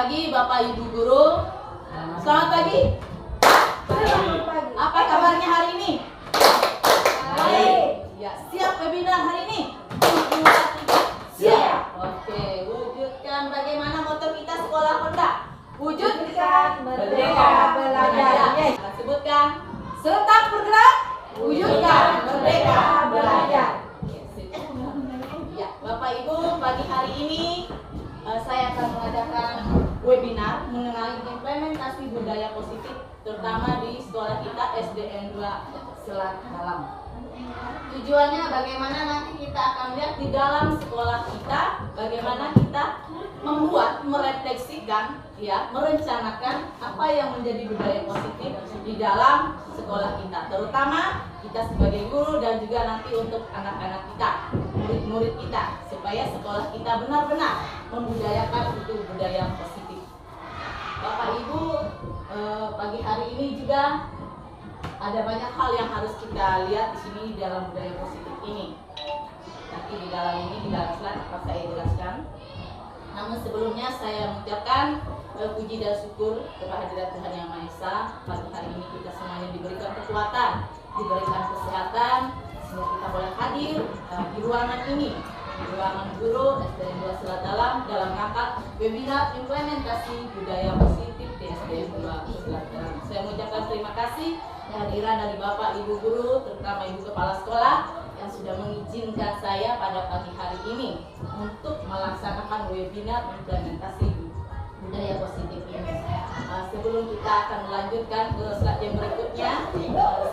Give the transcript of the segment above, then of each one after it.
pagi Bapak Ibu Guru. Selamat pagi. Apa kabarnya hari ini? Baik. Ya, siap webinar hari ini? Siap. Oke, wujudkan bagaimana moto kita sekolah Honda. Wujudkan merdeka belajar. Kita sebutkan serentak bergerak. Wujudkan merdeka belajar. Ya, Bapak Ibu, pagi hari ini saya akan mengadakan webinar mengenai implementasi budaya positif terutama di sekolah kita SDN 2 Selat Dalam. Tujuannya bagaimana nanti kita akan lihat di dalam sekolah kita bagaimana kita membuat, merefleksikan, ya, merencanakan apa yang menjadi budaya positif di dalam sekolah kita, terutama kita sebagai guru dan juga nanti untuk anak-anak kita, murid-murid kita, supaya sekolah kita benar-benar membudayakan itu budaya positif. Bapak Ibu, pagi hari ini juga ada banyak hal yang harus kita lihat di sini dalam budaya positif ini. Nanti di dalam ini di dalam slide akan saya jelaskan. Namun sebelumnya saya mengucapkan puji dan syukur kepada hadirat Tuhan Yang Maha Esa. Pagi hari ini kita semuanya diberikan kekuatan, diberikan kesehatan, sehingga kita boleh hadir di ruangan ini, di ruangan guru SDN 2 Selat Dalam dalam rangka webinar implementasi budaya positif di SDN 2 Selat Dalam. Saya mengucapkan terima kasih kehadiran dari Bapak Ibu guru, terutama Ibu Kepala Sekolah yang sudah mengizinkan saya pada pagi hari ini untuk melaksanakan webinar implementasi budaya positif ini. Sebelum kita akan melanjutkan ke slide yang berikutnya,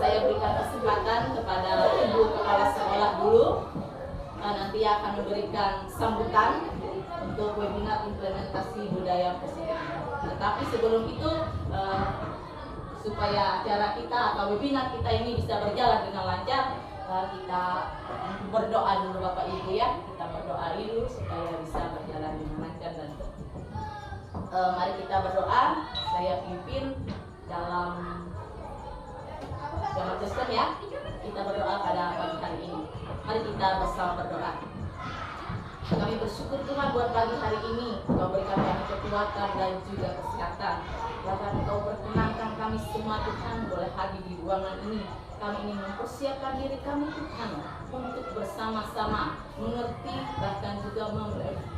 saya berikan kesempatan kepada Ibu Kepala Sekolah dulu. Nanti akan memberikan sambutan untuk webinar implementasi budaya positif. Tetapi sebelum itu, supaya acara kita atau webinar kita ini bisa berjalan dengan lancar, kita berdoa dulu Bapak Ibu ya. Kita berdoa dulu supaya bisa berjalan dengan lancar dan mari kita berdoa. Saya pimpin dalam Kristen ya. Kita berdoa pada pagi hari ini. Mari kita bersama berdoa. Kami bersyukur Tuhan buat pagi hari ini. Kau berikan kami kekuatan dan juga kesehatan. Bahkan Kau perkenankan kami semua Tuhan boleh hadir di ruangan ini. Kami ingin mempersiapkan diri kami Tuhan untuk bersama-sama mengerti bahkan juga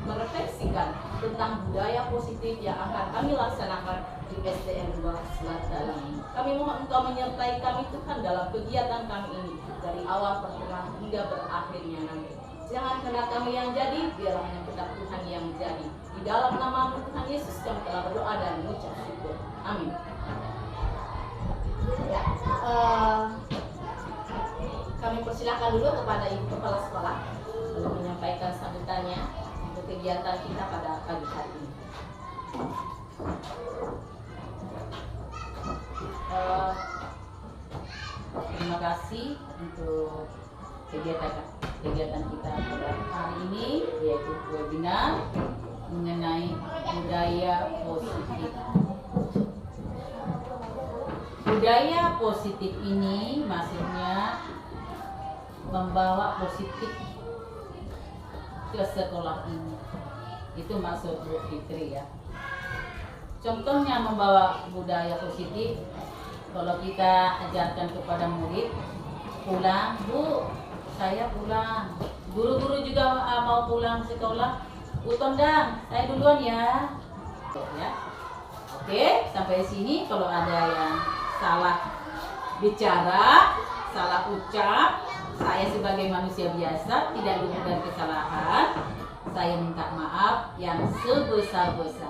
merefleksikan tentang budaya positif yang akan kami laksanakan di SDN 2 Selat Dalam. Kami mohon Engkau menyertai kami Tuhan dalam kegiatan kami ini dari awal pertengahan hingga berakhirnya nanti. Jangan kehendak kami yang jadi, biarlah hanya kehendak Tuhan yang jadi. Di dalam nama Tuhan Yesus kami telah berdoa dan mengucap syukur. Amin. Ya, kami persilakan dulu kepada Ibu Kepala Sekolah untuk menyampaikan sambutannya untuk kegiatan kita pada pagi hari ini. Terima kasih untuk kegiatan kita pada hari ini, yaitu webinar mengenai budaya positif. Budaya positif ini maksudnya membawa positif ke sekolah ini. Itu maksud Bu Fitri ya. Contohnya membawa budaya positif, kalau kita ajarkan kepada murid, pulang, Bu, saya pulang. Guru-guru juga mau pulang sekolah. Bu Tondang, saya duluan ya. Ya. Oke, sampai sini kalau ada yang salah bicara, salah ucap, saya sebagai manusia biasa tidak luput dari kesalahan. Saya minta maaf yang sebesar-besar.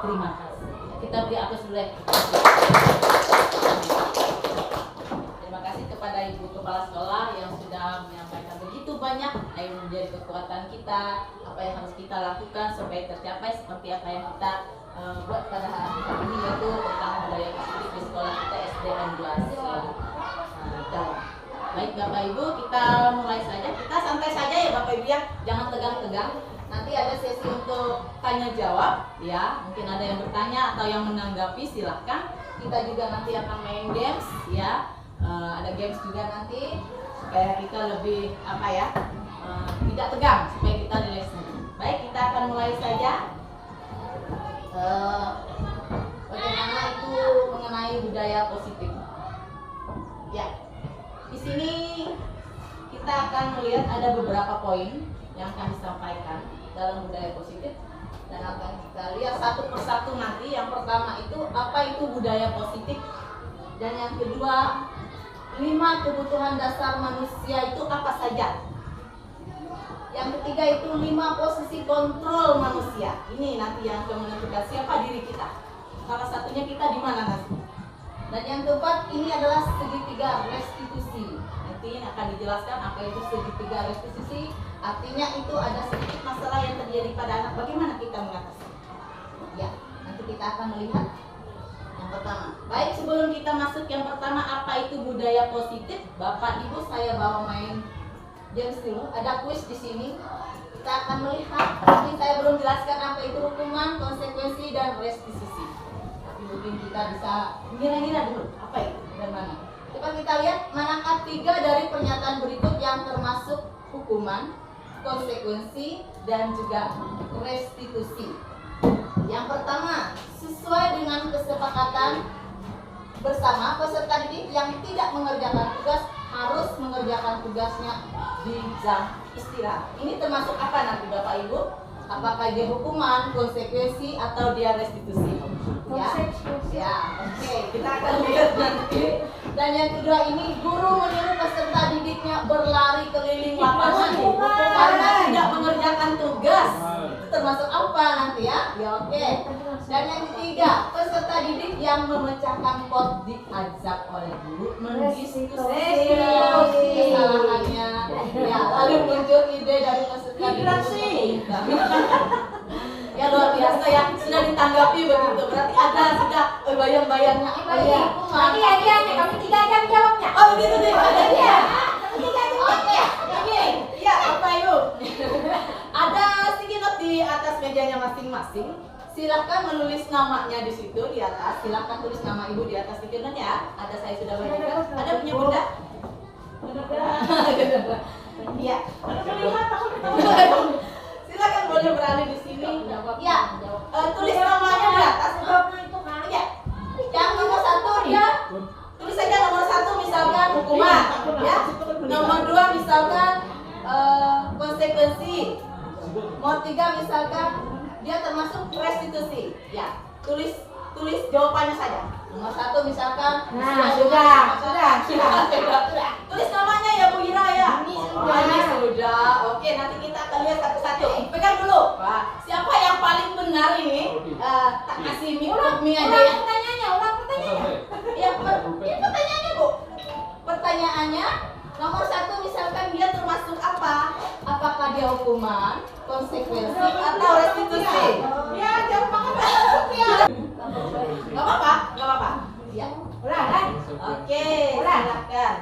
Terima kasih. Kita beri aplaus dulu. Terima kasih kepada Ibu Kepala Sekolah yang sudah menyampaikan begitu banyak yang menjadi kekuatan kita, apa yang harus kita lakukan supaya tercapai seperti apa yang kita buat pada hari ini, yaitu tentang budaya positif di sekolah kita SDN 2 Selat Dalam. Baik Bapak Ibu, kita mulai saja. Kita santai saja ya Bapak Ibu ya, jangan tegang-tegang. Nanti ada sesi untuk tanya jawab ya, mungkin ada yang bertanya atau yang menanggapi, silahkan. Kita juga nanti akan main games ya, ada games juga nanti supaya kita lebih tidak tegang, supaya kita relax. Baik, kita akan mulai saja. bagaimana itu mengenai budaya positif. Ya, di sini kita akan melihat ada beberapa poin yang akan disampaikan dalam budaya positif dan akan kita lihat satu persatu nanti. Yang pertama itu apa itu budaya positif, dan yang kedua 5 kebutuhan dasar manusia itu apa saja. Yang ketiga itu 5 posisi kontrol manusia. Ini nanti yang akan menentukan siapa diri kita. Salah satunya kita di mana nanti. Dan yang keempat ini adalah segitiga restitusi. Nanti akan dijelaskan apa itu segitiga restitusi. Artinya itu ada sedikit masalah yang terjadi pada anak. Bagaimana kita mengatasi? Ya, nanti kita akan melihat yang pertama. Baik, sebelum kita masuk yang pertama apa itu budaya positif, Bapak Ibu saya bawa main games dulu. Ada kuis di sini. Kita akan melihat. Tapi saya belum jelaskan apa itu hukuman, konsekuensi, dan restitusi. Tapi mungkin kita bisa ngira-ngira dulu apa itu dan mana. Coba kita lihat manakah 3 dari pernyataan berikut yang termasuk hukuman, konsekuensi, dan juga restitusi. Yang pertama, sesuai dengan kesepakatan bersama, peserta didik yang tidak mengerjakan tugas harus mengerjakan tugasnya di jam istirahat. Ini termasuk apa nanti Bapak Ibu? Apakah dia hukuman, konsekuensi, atau dia restitusi? Ya, oke. Kita akan lihat nanti. Dan yang kedua ini, guru menyuruh peserta didiknya berlari keliling lapangan karena tidak mengerjakan tugas. Itu termasuk apa nanti ya? Ya, oke. Dan yang ketiga, peserta didik yang memecahkan pot diajak oleh guru mendiskusi kesalahannya. Ya, lalu muncul ide dari peserta didik. Ya luar biasa ya, sudah ditanggapi begitu. Berarti ada sudah bayang-bayangnya apa ya? Nanti hadiahnya kami 3 jam jawabnya. Oh begitu deh. Iya. Oke, oke. Ya, Bapak Ibu. Ada sticky note di atas mejanya masing-masing. Silahkan menulis namanya di situ di atas. Silahkan tulis nama Ibu di atas sticky note ya. Ada saya sudah bagikan. Ada punya Bunda? Iya. Silakan boleh beralih di sini. Ya, tulis namanya di atas. Ya. Yang nomor 1 dia tulis saja nomor 1 misalkan hukuman, ya. Nomor 2 misalkan konsekuensi. Nomor 3 misalkan dia termasuk restitusi. Ya, tulis jawabannya saja. Nomor 1 misalkan. Nah, sudah. Tulis namanya ya Bu Ira ya. Ini sudah. Oke, nanti kita akan lihat satu-satu. Pegang dulu. Wah, siapa yang paling benar ini? Tak kasih mie aja ya. Ulang pertanyaannya. Ya, ini pertanyaannya Bu. Pertanyaannya nomor 1 misalkan dia termasuk apa? Apakah dia hukuman, konsekuensi, atau restitusi? Ya, jawab pakai ya. Gak apa-apa. Ya. Ulang kan? Oke, silakan.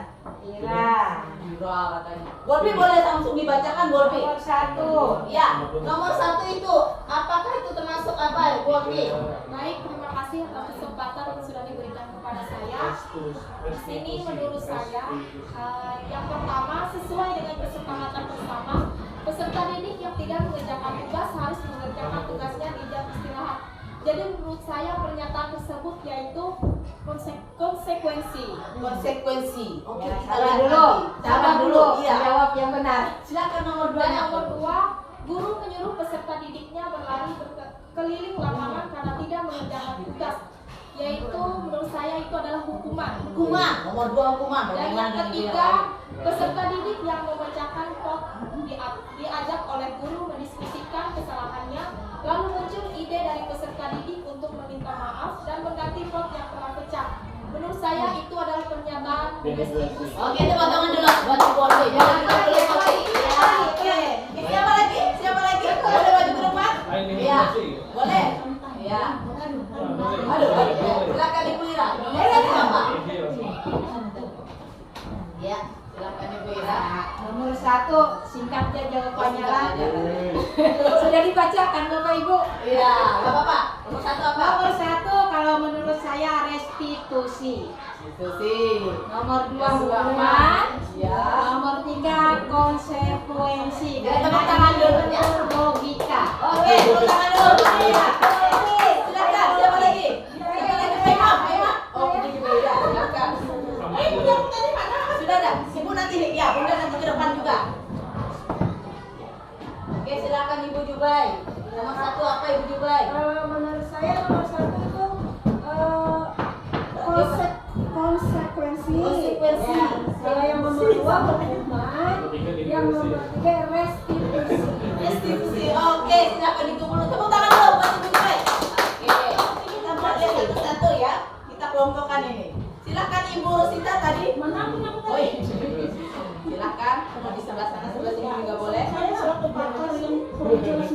Ira. Ira katanya. Bolpi boleh langsung dibacakan Bolpi. Nomor 1. Ya, nomor 1 itu apakah itu termasuk apa ya Bolpi? Baik, terima kasih atas kesempatan yang sudah diberikan kepada saya. Di sini menurut saya, yang pertama sesuai dengan kesepakatan bersama, peserta didik yang tidak mengerjakan tugas harus mengerjakan tugasnya di jam istirahat. Jadi menurut saya pernyataan tersebut yaitu konsekuensi. Konsekuensi. Oke, Ya, kita sabar lihat dulu. nanti. Sabar dulu. Iya. Jawab yang benar. Silakan nomor 2 Dan nomor 2, guru menyuruh peserta didiknya berlari keliling lapangan karena tidak mengerjakan tugas. Yaitu menurut saya itu adalah hukuman. Hukuman. Nomor 2 hukuman. Dan yang Bagaimana dengan ketiga, dia? peserta didik yang memecahkan pot diajak oleh guru mendiskusikan kesalahannya, lalu muncul ide dari peserta didik untuk meminta maaf dan mengganti pot yang telah pecah. Menurut saya itu adalah pernyataan restitusi. Oke, tepuk tangan dulu buat Bolpi. Jangan kita boleh pakai. Ya, oke. Siapa lagi? Boleh maju ke depan? Iya. Boleh. Iya. Aduh. Silakan Ibu Ira. Nomor 1 apa? Ya, silakan Ibu Ira. Nomor 1, singkatnya jawabannya lah. Silakan. Sudah dibacakan Bapak Ibu. Iya, enggak apa-apa. Nomor 1 apa? Nomor 1 kalau menurut saya restitusi. Itu sih. Nomor 2 hukuman. Ya. Nomor 3 konsekuensi. Ya, tepuk tangan dulu, ya. Logika. Oke, tepuk tangan dulu. Iya. Jubai. Nomor 1 apa Ibu Jubai? Menurut saya nomor 1 itu konsekuensi. Konsekuensi. Ya. Kalau yang nomor 2 hukuman, yang nomor 3 restitusi. Restitusi. Oke, silakan dikumpul. Tepuk tangan dulu buat Ibu Jubai. Oke. Kita buat satu-satu ya. Kita kelompokkan ini. Silakan Ibu Rosita tadi. Oh iya. Silakan. Mau di sebelah sana, sebelah sini juga boleh. Saya selaku pakar yang berjelas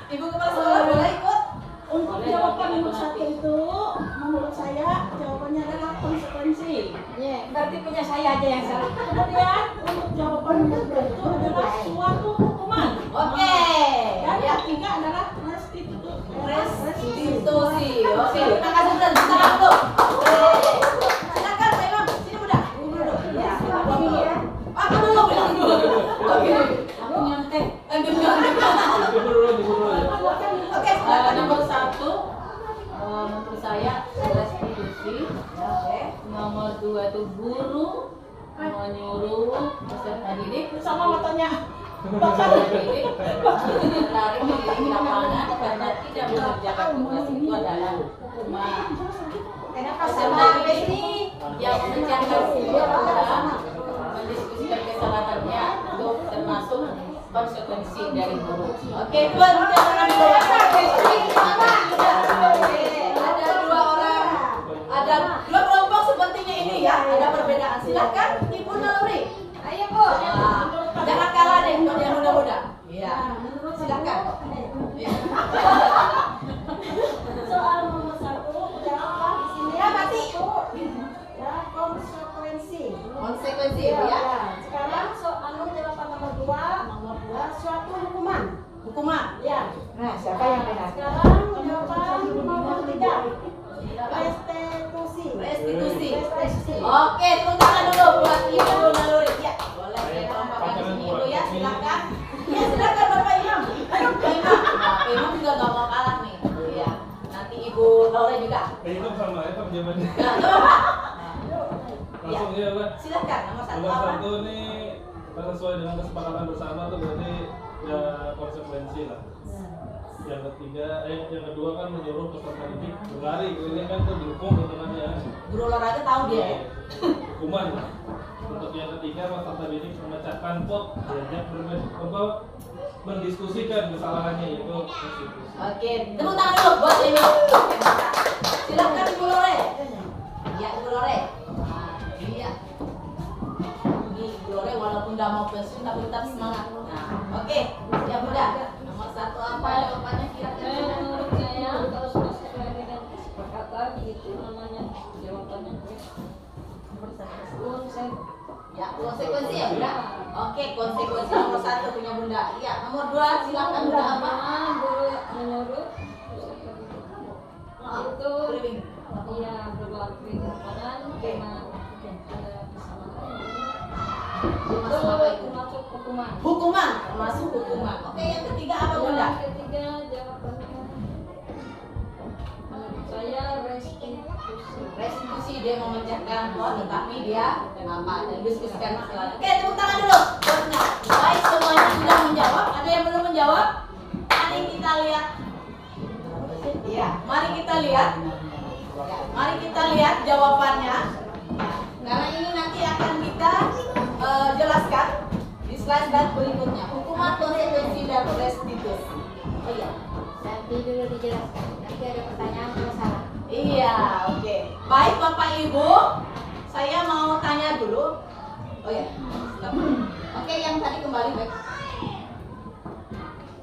Ibu kepala sekolah boleh ikut? Untuk jawaban nomor 1 itu, menurut saya jawabannya adalah konsekuensi. Berarti punya saya aja yang salah. Kemudian untuk jawaban nomor 2 itu adalah suatu hukuman. Oke. Dan Ya. yang ketiga adalah restitusi. Restitusi. Oke, terima kasih sudah tangan dulu. Silakan Pak Imam, sini Bunda. Kumpul dulu. Ya, Kumpul dulu. Aku dulu bilang dulu. Oke. Aku nyontek. Oke, silakan Nomor 1 menurut saya restitusi. Oke. Nomor 2 itu guru menyuruh peserta didik Sama matanya. peserta didik menarik diri di lapangan karena tidak mengerjakan tugas itu adalah hukuman. Peserta didik yang mengerjakan tugas mendiskusikan kesalahannya untuk termasuk konsekuensi dari guru. Oke, Tuan, jangan dulu. Ada 2 orang. Ada 2 kelompok sepertinya ini ya. Ada perbedaan. Silakan Ibu Naluri. Ayo, Bu. Jangan kalah deh kalau yang muda-muda. Iya. Silakan. Iya. Soal nomor 1 jawaban di sini Ya, mati. ya konsekuensi. Konsekuensi Ibu ya. Sekarang soal jawaban nomor 2 suatu hukuman. Hukuman. Ya. Nah, siapa yang benar? Sekarang jawaban nomor 3 restitusi. Restitusi. Restitusi. Oke, tepuk tangan dulu buat Ibu Naluri. Ya, boleh saya kelompokkan di sini Ibu ya. Silakan. Ya, silakan Bapak Imam. Ayo, Pak Imam. Pak Imam juga nggak mau kalah nih. Iya. Nanti Ibu Laura juga. Itu sama ya penjamannya. Nah, nggak apa-apa. Langsung ya, Pak. Silakan nomor 1 Nomor apa? 1 ini sesuai dengan kesepakatan bersama tuh berarti ya konsekuensi lah. Yang kedua kan menyuruh peserta didik berlari. Ini kan tuh dihukum hitungannya. Guru olahraga tahu dia ya. Hukuman. Untuk yang ketiga peserta didik memecahkan pot diajak mendiskusikan kesalahannya yaitu restitusi. Oke, tepuk tangan dulu buat Imam. Silakan Ibu Lore. Iya, Ibu Lore. Nah, iya. Ini Ibu Lore walaupun udah mau pensiun tapi tetap semangat. Nah, oke. Ya Bunda. Nomor 1 apa jawabannya kira-kira? Menurut saya kalau sudah sesuai dengan kesepakatan itu namanya jawabannya Ya, konsekuensi ya Bunda. Oke, konsekuensi nomor 1 punya Bunda. Iya, nomor 2 silakan Bunda apa? guru menyuruh itu Briefing. iya berlaku di lapangan karena ada kesamaan itu termasuk hukuman. Hukuman, termasuk hukuman. Oke, yang ketiga apa Bunda? Yang ketiga jawabannya menurut saya restitusi. Restitusi, dia memecahkan pot tetapi dia apa? Diskusikan masalah. Oke, tepuk tangan dulu. Buatnya. Baik, semuanya sudah menjawab. Ada yang belum menjawab? Mari kita lihat. Iya, mari kita lihat. Ya, mari kita lihat jawabannya. Karena ini nanti akan kita jelaskan di slide dan berikutnya. Hukuman, konsekuensi, dan restitusi. Oh iya. Nanti dulu dijelaskan. Nanti ada pertanyaan kalau salah. Iya, oke. Baik Bapak Ibu, saya mau tanya dulu. Oh ya, silakan. Oke, yang tadi kembali baik.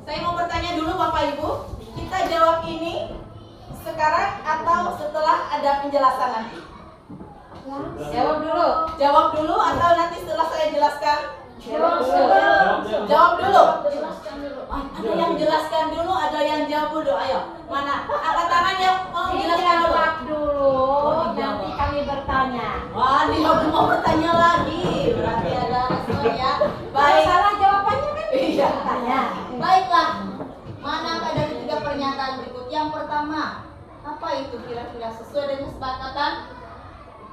Saya mau bertanya dulu Bapak Ibu, kita jawab ini sekarang atau setelah ada penjelasan nanti? Jawab dulu. Jawab dulu atau nanti setelah saya jelaskan? Jawab dulu. Jawab dulu. Jelaskan dulu. Ada yang jelaskan dulu, ada yang jawab dulu. Ayo, mana? Angkat tangan yang mau jelaskan dulu. Nanti kami bertanya. Wah, dia mau bertanya lagi. Berarti ada respon ya. Baik. Salah jawabannya kan? Iya. Tanya. Baiklah. Mana ada ketiga pernyataan berikut? Yang pertama, apa itu kira-kira sesuai dengan kesepakatan?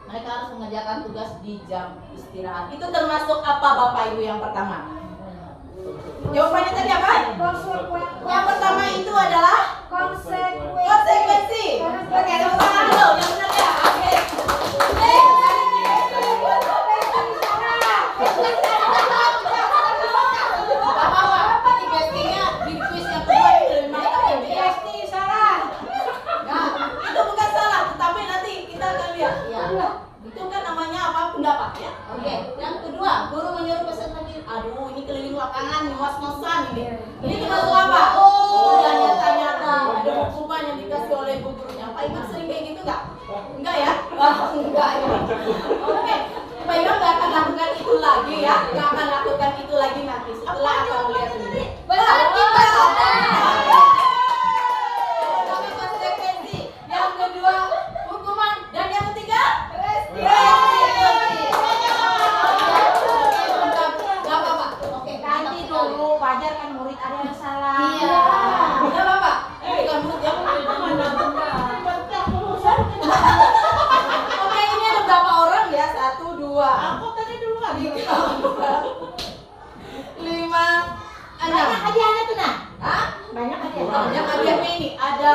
Mereka harus mengerjakan tugas di jam istirahat. Itu termasuk apa Bapak Ibu yang pertama? Jawabannya tadi apa? Yang pertama itu adalah konsekuensi. Oke, tepuk tangan dulu. Yang benar ya. Oke. Gak apa-apa. Ini bestinya di quiz yang kedua itu lebih mantap ya. Besti salah. Nah, itu bukan salah, tetapi nanti kita akan lihat. Ya. Itu kan namanya apa? Pendapat ya. Oke. Yang kedua, guru menyuruh peserta didik. Aduh, ini keliling lapangan, ngos-ngosan ini. Ini termasuk apa? Oh, nyata-nyata. Ada hukuman yang dikasih oleh bu gurunya. Pak Imam sering kayak gitu nggak? Enggak ya? Enggak ya. Oke. Pak Imam nggak akan lakukan itu lagi ya. Nggak akan lakukan itu lagi nanti. Setelah akan melihat ini. Konsekuensi. Yang kedua, hukuman. Dan yang ketiga, restitusi. Nggak apa-apa. Oke. Tadi dulu wajar kan murid ada yang salah. Iya. Nggak apa-apa. Bukan murid yang Oke, ini ada berapa orang ya? 1, 2, Aku tadi duluan. 3, 4, 5, 6. Banyak hadiahnya tuh nah. Hah? Banyak hadiah. Banyak hadiahnya ini. Ada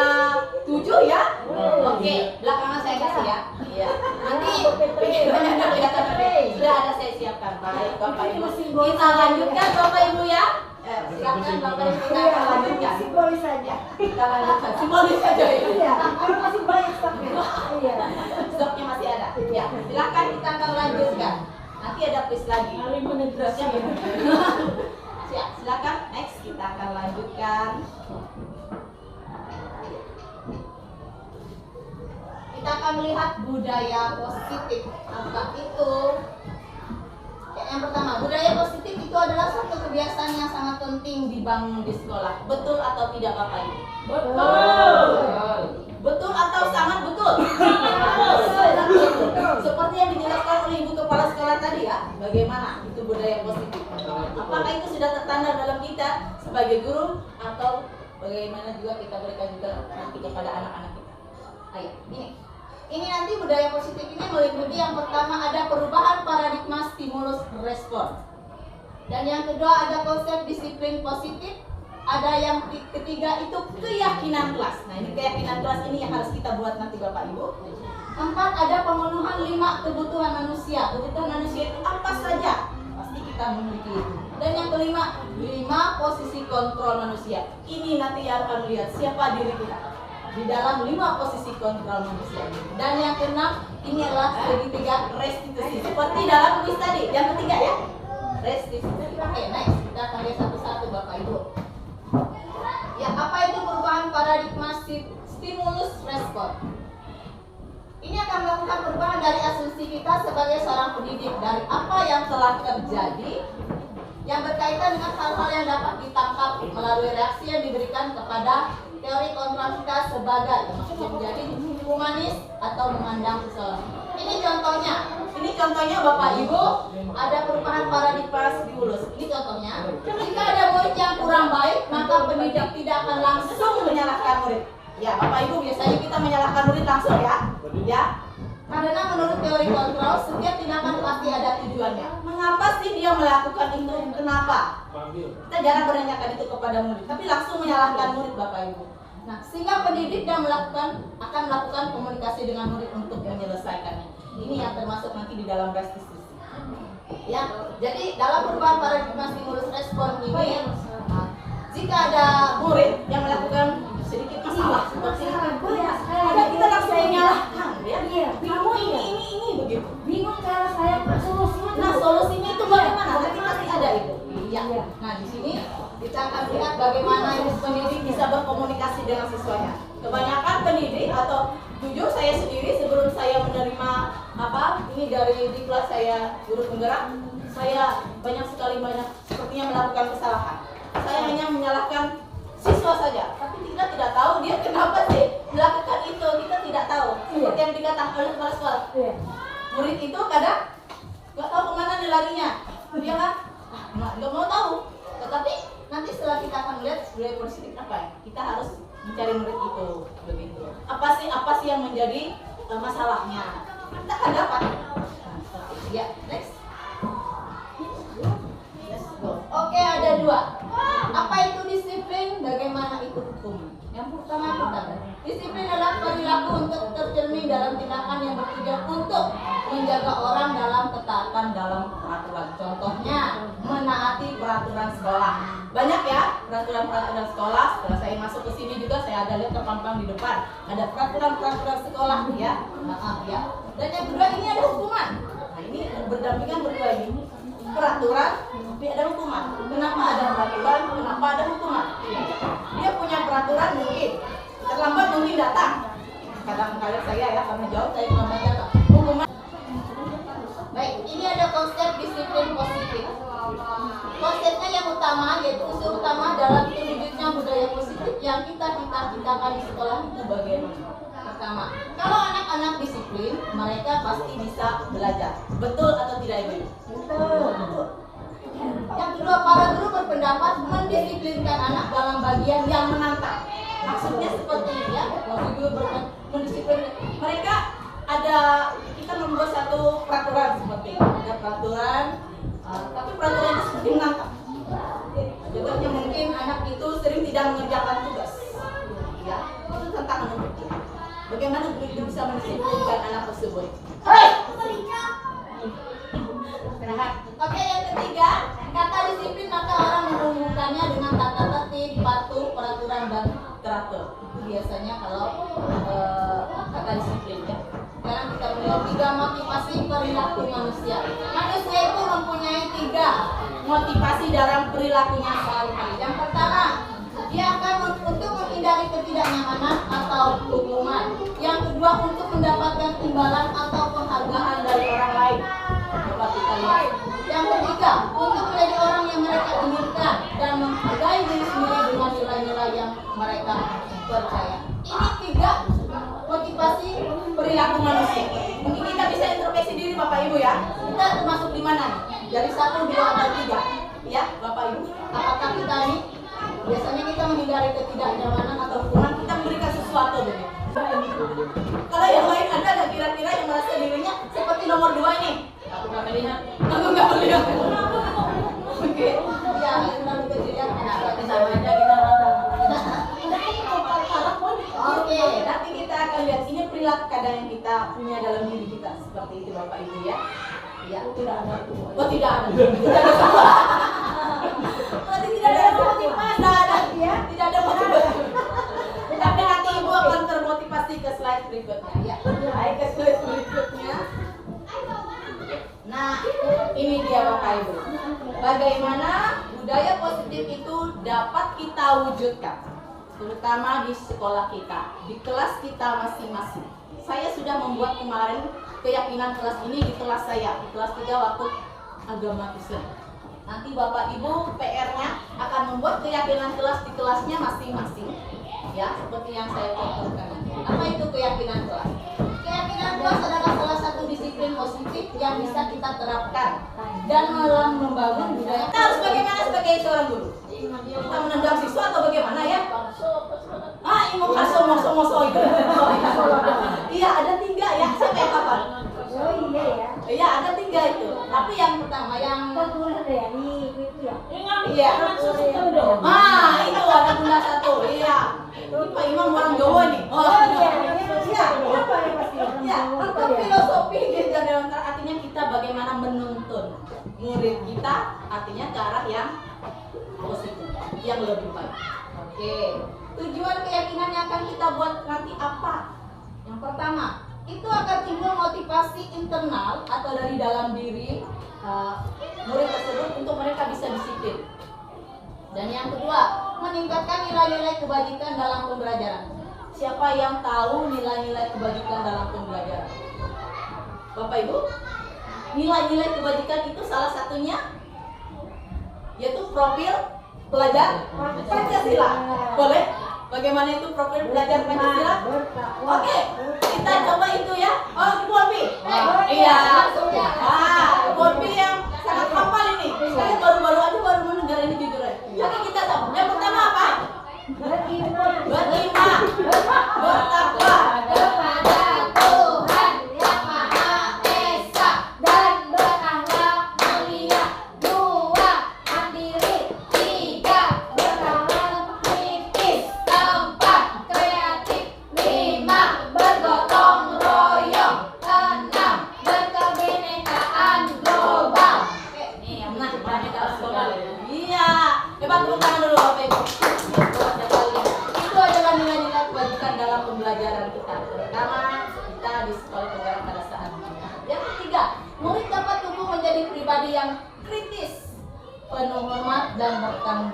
7 ya? Oke, belakangan saya kasih ya. Iya. Nanti pikirannya ada kelihatan ada. Sudah ada saya siapkan. Baik, Bapak Ibu. Kita lanjutkan Bapak Ibu ya. Silakan Bapak Ibu kita akan lanjutkan. Simbolis saja. Kita lanjutkan. Simbolis saja ya. Iya, karena masih banyak stoknya. Iya. Stoknya masih ada. Ya, silakan kita akan lanjutkan. Nanti ada quiz lagi. Siap. Siap, silakan. Next kita akan lanjutkan. Kita akan melihat budaya positif. Apa itu? Ya, yang pertama, budaya positif itu adalah satu kebiasaan yang sangat penting dibangun di sekolah. Betul atau tidak Bapak Ibu? Betul. Betul atau sangat betul? Seperti yang dijelaskan oleh Ibu Kepala Sekolah tadi ya, bagaimana itu budaya positif? Apakah itu sudah tertanam dalam kita sebagai guru atau bagaimana juga kita berikan juga nanti kepada anak-anak kita? Ayo, ini nanti budaya positif ini meliputi yang pertama ada perubahan paradigma stimulus respon. Dan yang kedua ada konsep disiplin positif. Ada yang ketiga itu keyakinan kelas. Nah, ini keyakinan kelas ini yang harus kita buat nanti Bapak Ibu. 4 ada pemenuhan 5 kebutuhan manusia. Kebutuhan manusia itu apa saja? Pasti kita memiliki itu. Dan yang kelima, 5 posisi kontrol manusia. Ini nanti yang akan melihat siapa diri kita di dalam 5 posisi kontrol manusia. Dan yang keenam, ini adalah segitiga restitusi. Seperti dalam kuis tadi, yang ketiga ya. Restitusi. Oke, next. Kita akan lihat satu-satu Bapak Ibu. Ya, apa itu perubahan paradigma stimulus respon? Ini akan melakukan perubahan dari asumsi kita sebagai seorang pendidik dari apa yang telah terjadi yang berkaitan dengan hal-hal yang dapat ditangkap melalui reaksi yang diberikan kepada teori kontrol kita sebagai maksudnya menjadi humanis atau memandang seseorang. Ini contohnya Bapak Ibu ada perubahan paradigma stimulus. Ini contohnya, jika ada murid yang kurang baik, maka pendidik tidak akan langsung menyalahkan murid. Ya, Bapak Ibu biasanya kita menyalahkan murid langsung ya. Ya. Karena menurut teori kontrol, setiap tindakan pasti ada tujuannya. Mengapa sih dia melakukan itu? Kenapa? Kita jarang menanyakan itu kepada murid, tapi langsung menyalahkan murid Bapak Ibu. Nah, sehingga pendidik dan akan melakukan komunikasi dengan murid untuk menyelesaikannya. Ini yang termasuk nanti di dalam restitusi. Ya, jadi dalam perubahan paradigma stimulus respon ini, jika ada murid yang melakukan sedikit masalah seperti itu, ada kita langsung menyalahkan, ya. Kamu ini begitu. Bingung cara saya solusinya. Nah, solusinya itu bagaimana? Nanti pasti ada itu. Iya. Nah, di sini kita akan lihat bagaimana pendidik bisa berkomunikasi dengan siswanya. Kebanyakan pendidik atau jujur saya sendiri sebelum saya menerima ini dari di kelas saya guru penggerak, saya banyak sepertinya melakukan kesalahan. Saya hanya menyalahkan siswa saja, tapi kita tidak tahu dia kenapa sih melakukan itu, kita tidak tahu. Seperti yang dikatakan oleh kepala sekolah, murid itu kadang nggak tahu kemana nih larinya, dia kan nggak mau tahu. Tetapi nanti setelah kita akan melihat budaya positif apa ya, kita harus mencari murid itu begitu. Apa sih yang menjadi masalahnya? Kita akan dapat. Ya, next. Let's go. Oke, ada 2. hukuman. Yang pertama kita, disiplin adalah perilaku untuk tercermin dalam tindakan yang bertujuan untuk menjaga orang dalam ketaatan dalam peraturan. Contohnya, menaati peraturan sekolah. Banyak ya peraturan-peraturan sekolah. Setelah saya masuk ke sini juga saya ada lihat terpampang di depan. Ada peraturan-peraturan sekolah ya. Ya. Dan yang kedua ini ada hukuman. Nah, ini berdampingan berdua ini. Peraturan, tapi ada hukuman. Kenapa ada peraturan? Kenapa ada hukuman? Dia punya peraturan mungkin terlambat mungkin datang. Kadang-kadang saya ya karena jauh saya terlambat datang. Hukuman. Baik, ini ada konsep disiplin positif. Konsepnya yang utama yaitu unsur utama dalam terwujudnya budaya positif yang kita cita-citakan di sekolah itu bagaimana? Pertama, kalau anak-anak disiplin, mereka pasti bisa belajar. Betul atau tidak Ibu? Betul. Yang kedua, para guru berpendapat mendisiplinkan anak dalam bagian yang menantang. Maksudnya seperti ini ya, kalau guru mendisiplinkan mereka ada, kita membuat satu peraturan seperti ini. Ada peraturan, tapi peraturan itu seperti menantang. Contohnya mungkin anak itu sering tidak mengerjakan tugas. Ya, itu tantangan untuk kita. Bagaimana guru itu bisa mendisiplinkan anak tersebut? Oke, yang ketiga, kata disiplin maka orang menghubungkannya dengan tata tertib, patuh, peraturan dan teratur. Itu biasanya kalau kata disiplin ya. Sekarang kita melihat 3 motivasi perilaku manusia. Manusia itu mempunyai 3 motivasi dalam perilakunya sehari-hari. Yang pertama, dia akan untuk menghindari ketidaknyamanan atau hukuman. Yang kedua, untuk mendapatkan imbalan atau penghargaan dari orang lain. Coba kita lihat. Yang ketiga, untuk menjadi orang yang mereka inginkan dan menghargai diri sendiri dengan nilai-nilai yang mereka percaya. Ini 3 motivasi perilaku manusia. Mungkin kita bisa introspeksi diri Bapak Ibu ya. Kita termasuk di mana nih? Dari 1, 2, atau 3? Ya, Bapak Ibu. Apakah kita nih biasanya kita menghindari ketidaknyamanan atau hukuman, kita memberikan sesuatu begitu. Kalau yang lain ada nggak kira-kira yang merasa dirinya seperti nomor 2 ini? Aku nggak melihat. Aku nggak melihat. Oke. Ya, lalu kejadian anak sama aja kita rata. Oke, nanti kita akan lihat ini perilaku kadang yang kita punya dalam diri kita seperti itu Bapak Ibu ya. Ya, tidak ada. Oh, tidak ada. Tidak ada. Berarti tidak ada motivasi, tidak ada motivasi. Tapi nanti Ibu akan termotivasi ke slide berikutnya ya. Baik, ke slide berikutnya. Nah, ini dia Bapak Ibu. Bagaimana budaya positif itu dapat kita wujudkan, terutama di sekolah kita, di kelas kita masing-masing. Saya sudah membuat kemarin keyakinan kelas ini di kelas saya, di kelas 3 waktu agama Kristen. Nanti Bapak Ibu PR-nya akan membuat keyakinan kelas di kelasnya masing-masing. Ya, seperti yang saya contohkan. Apa itu keyakinan kelas? Keyakinan kelas adalah salah satu disiplin positif yang bisa kita terapkan dan dalam membangun budaya. Kita harus bagaimana sebagai seorang guru? Kita menendang siswa atau bagaimana ya? Ini mau moso itu. Iya, ada 3 ya. Sampai kapan? Oh iya ya. Iya, ada 3 itu. Tapi yang pertama yang iya. Itu ada bunda 1. Iya. Ini Pak Imam orang Jawa nih. Oh iya. Iya. Ya, untuk filosofi Gentleman artinya kita bagaimana menuntun murid kita, artinya ke arah yang positif, yang lebih baik. Oke. Tujuan keyakinan yang akan kita buat nanti apa? Yang pertama, itu akan timbul motivasi internal atau dari dalam diri murid tersebut untuk mereka bisa disiplin. Dan yang kedua, meningkatkan nilai-nilai kebajikan dalam pembelajaran. Siapa yang tahu nilai-nilai kebajikan dalam pembelajaran? Bapak Ibu, nilai-nilai kebajikan itu salah satunya yaitu profil pelajar Pancasila. Boleh? Bagaimana itu profil pelajar Pancasila? Oke, kita coba itu ya. Oh, Ibu Alfi. Iya. Alfi yang sangat hafal ini. Saya baru-baru aja baru mendengar ini jujur ya. Oke, kita coba. Yang pertama apa? Beriman, bertakwa kepada Tuhan yang Maha Esa dan berakhlak mulia. 2. Mandiri. 3. Berkawan kritis. 4.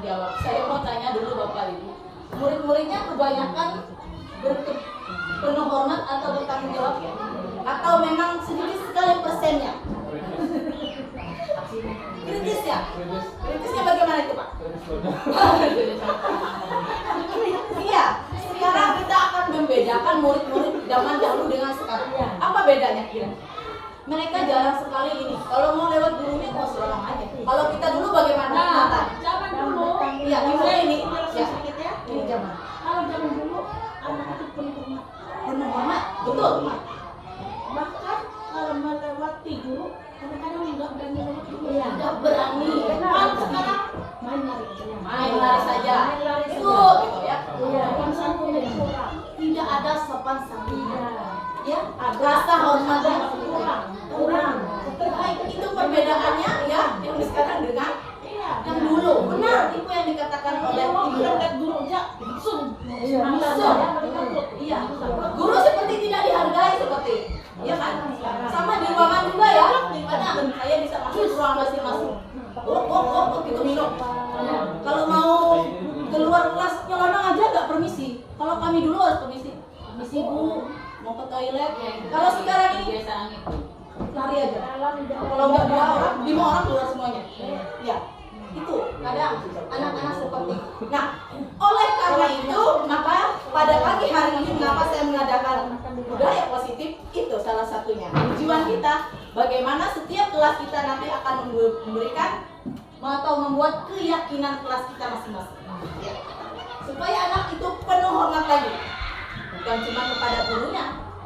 jawab. Saya mau tanya dulu Bapak Ibu. Murid-muridnya kebanyakan penuh hormat atau bertanggung jawab ya? Atau memang sedikit sekali persennya? Kritis ya? Kritisnya bagaimana itu Pak? Iya, sekarang kita akan membedakan murid-murid zaman dahulu dengan sekarang. Apa bedanya kira? Mereka jarang sekali ini. Kalau mau lewat gurunya mau serong aja. Kalau kita dulu bagaimana? Nah, zaman dulu. Iya, ini ya. Sedikit ya. Ini zaman. Kalau zaman dulu anak itu penuh hormat. Penuh hormat, betul. Bahkan kalau melewati guru, kadang-kadang nggak berani lewat guru. Nggak berani. Kalau sekarang main lari. Main lari saja. Itu gitu ya. Sopan santun yang kurang. Tidak ada sopan santun. Ya, Ada rasa hormatnya kurang. Itu perbedaannya ya yang sekarang dengan Iya. yang dulu. Benar itu yang dikatakan oleh Mau ibu. berangkat guru aja langsung. Langsung. Iya. Guru seperti tidak dihargai seperti. Iya kan? Sama di ruangan juga ya. Gimana? Saya bisa masuk ruang masing-masing. Gitu minum. Kalau mau keluar kelas nyelonong aja nggak permisi. Kalau kami dulu harus permisi. Permisi Bu, mau ke toilet. Kalau sekarang ini kebiasaan itu. lari aja. Kalau nggak 5 orang keluar semuanya. Ya. Itu kadang anak-anak seperti itu. Nah, oleh karena itu maka pada pagi hari ini mengapa saya mengadakan budaya positif itu salah satunya. Tujuan kita bagaimana setiap kelas kita nanti akan memberikan atau membuat keyakinan kelas kita masing-masing. Ya. Supaya anak itu penuh hormat lagi. Bukan cuma kepada gurunya,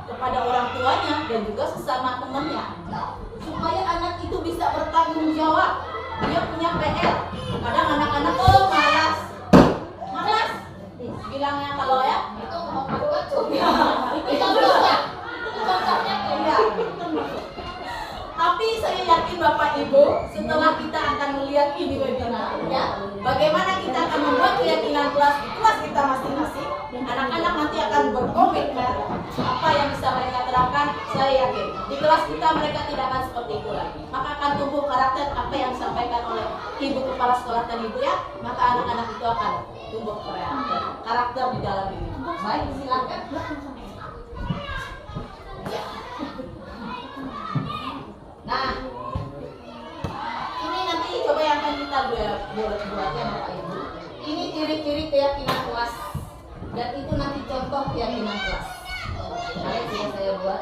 kepada orang tuanya dan juga sesama temannya. Supaya anak itu bisa bertanggung jawab. Dia punya PR. Kadang anak-anak malas. Malas. Bilangnya kalau ya itu itu contohnya. Itu contohnya ya. Tapi saya yakin Bapak Ibu setelah kita akan melihat ini webinar ya, bagaimana kita akan membuat keyakinan kelas kita masing-masing. Anak-anak nanti akan berkomitmen apa yang bisa mereka terapkan. Saya yakin di kelas kita mereka tidak akan seperti itu lagi. Maka akan tumbuh karakter apa yang disampaikan oleh ibu kepala sekolah dan ibu ya. Maka anak-anak itu akan tumbuh karakter di dalam diri. Baik, silakan. Ya. Nah, ini nanti coba yang akan kita buat ya Bapak Ibu. Ini ciri-ciri keyakinan kelas dan itu nanti contoh keyakinan kelas. Nah, sudah saya buat.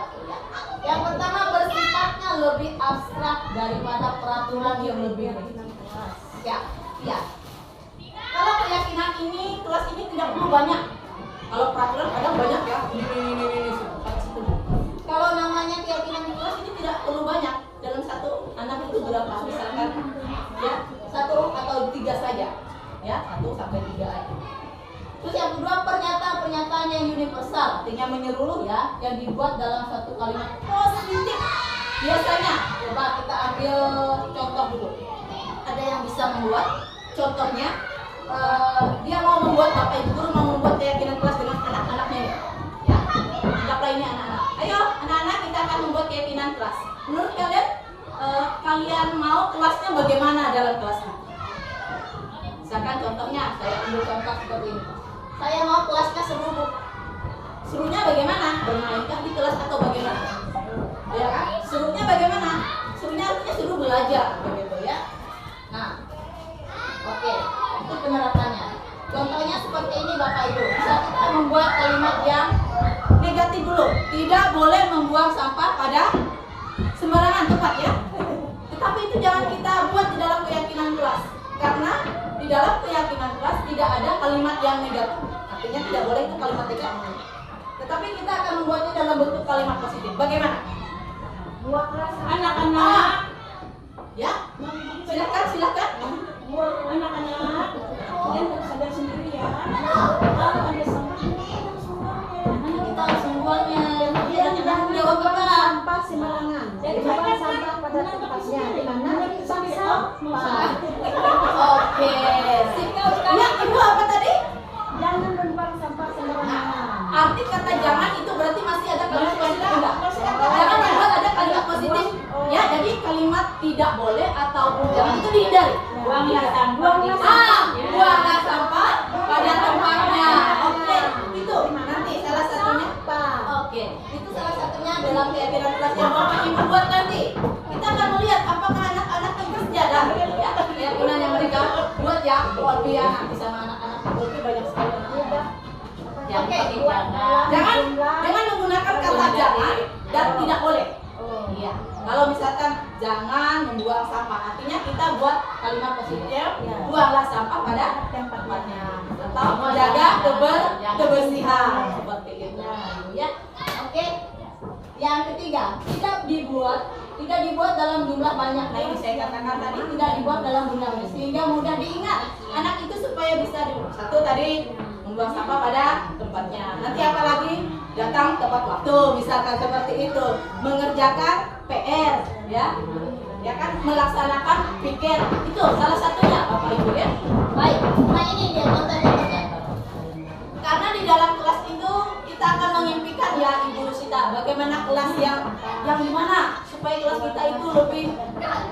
Yang pertama bersifatnya lebih abstrak daripada peraturan yang lebih rinci. Ya. Kalau keyakinan ini kelas ini tidak perlu banyak. Kalau peraturan kadang banyak ya. Ini. Kalau namanya keyakinan kelas ini tidak perlu banyak. Dalam satu anak itu berapa misalkan ya 1 atau 3 saja ya 1 sampai 3 aja. Terus yang kedua pernyataan yang universal artinya menyeluruh ya yang dibuat dalam satu kalimat positif. Biasanya coba kita ambil contoh dulu. Ada yang bisa membuat contohnya dia mau membuat Bapak Ibu guru mau membuat keyakinan kelas dengan anak-anaknya ya. Anggaplah ini anak-anak. Ayo anak-anak kita akan membuat keyakinan kelas. Menurut kalian, kalian mau kelasnya bagaimana dalam kelasnya? Misalkan contohnya, saya ambil contoh seperti ini. Saya mau kelasnya seru Bu. Serunya bagaimana? Bermainkah di kelas atau bagaimana? Ya kan? Serunya bagaimana? Serunya artinya seru belajar, begitu ya. Nah, oke, itu penerapannya. Contohnya seperti ini Bapak Ibu. Bisa kita membuat kalimat yang negatif dulu. Tidak boleh membuang sampah pada sembarangan tempat ya. Tetapi itu jangan kita buat di dalam keyakinan kelas. Karena di dalam keyakinan kelas tidak ada kalimat yang negatif. Artinya tidak boleh itu kalimat negatif. Tetapi kita akan membuatnya dalam bentuk kalimat positif. Bagaimana? Buat kelas anak-anak. Ya. Silakan. Buat anak-anak. Kalian harus sadar sendiri ya. Kalau ada sampah, Kita harus membuatnya. Jangan jawab apa? Sampah sembarangan. jadi Buang sampah pada tempatnya. Karena sampah. Oke. Sip. Ya, Ibu apa tadi? Jangan membuang sampah sembarangan. Arti kata jangan itu berarti masih ada kalimat positif enggak? Jangan membuat ada kalimat positif. Ya, jadi kalimat tidak boleh atau jangan itu dihindari. Buanglah sampah. Buang Yang Oke, penting buat jangan Jangan menggunakan kata jangan dan tidak boleh. Oh. Iya. Kalau misalkan jangan membuang sampah, artinya kita buat kalimat positif, buanglah sampah pada tempatnya atau menjaga kebersihan seperti itu. Ya. Oke. Yang ketiga, tidak dibuat dalam jumlah banyak. Nah, ini saya katakan tadi tidak dibuat dalam jumlah banyak sehingga mudah diingat. Anak itu supaya bisa satu tadi membuang sampah pada tempatnya. Nanti apalagi datang tepat waktu, misalkan seperti itu. Mengerjakan PR, ya kan, melaksanakan pikir, itu salah satunya Bapak Ibu ya. Baik, nah ini dia contoh-contohnya. Karena di dalam kelas itu kita akan mengimpikan ya Ibu Rusita, bagaimana kelas yang gimana supaya kelas kita itu lebih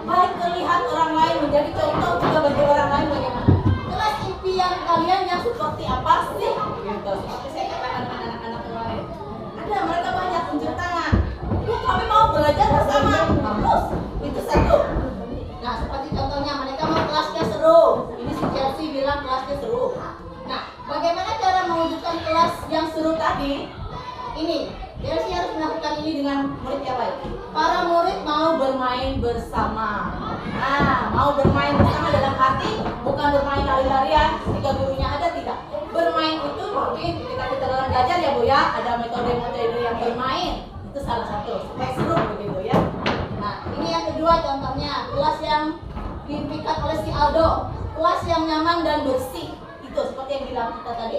baik terlihat orang lain, menjadi contoh juga bagi orang lain bagaimana. Kelas impian kalian yang seperti apa sih? Gitu. Seperti saya katakan anak-anak kemarin. Ada mereka banyak unjuk tangan. Bu, kami mau belajar bersama. Bagus. Itu satu. Nah, seperti contohnya mereka mau kelasnya seru. Ini si Chelsea bilang kelasnya seru. Nah, bagaimana cara mewujudkan kelas yang seru tadi? Ini, Chelsea harus melakukan ini dengan murid yang lain. Para murid mau bermain bersama. Nah, mau bermain bersama dalam arti bukan bermain lari-larian ketika gurunya ada, tidak. Bermain itu mungkin ketika kita dalam belajar ya Bu ya, ada metode-metode yang bermain. Itu salah satu, supaya seru begitu ya. Nah, ini yang kedua contohnya, kelas yang diimpikan oleh si Aldo. Kelas yang nyaman dan bersih. Itu seperti yang bilang kita tadi,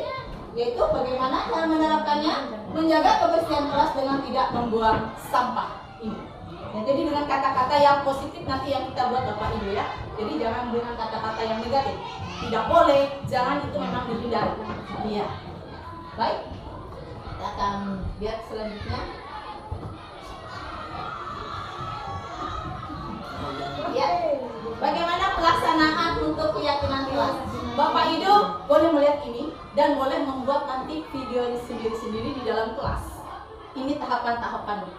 yaitu bagaimana cara menerapkannya, menjaga kebersihan kelas dengan tidak membuang sampah ini. Ya, jadi dengan kata-kata yang positif nanti yang kita buat Bapak Ibu ya. Jadi jangan dengan kata-kata yang negatif. Tidak boleh, jangan, itu memang dihindari. Iya. Baik. Kita akan lihat selanjutnya. Ya. Bagaimana pelaksanaan untuk keyakinan kelas? Bapak Ibu boleh melihat ini dan boleh membuat nanti video sendiri-sendiri di dalam kelas. Ini tahapan-tahapannya.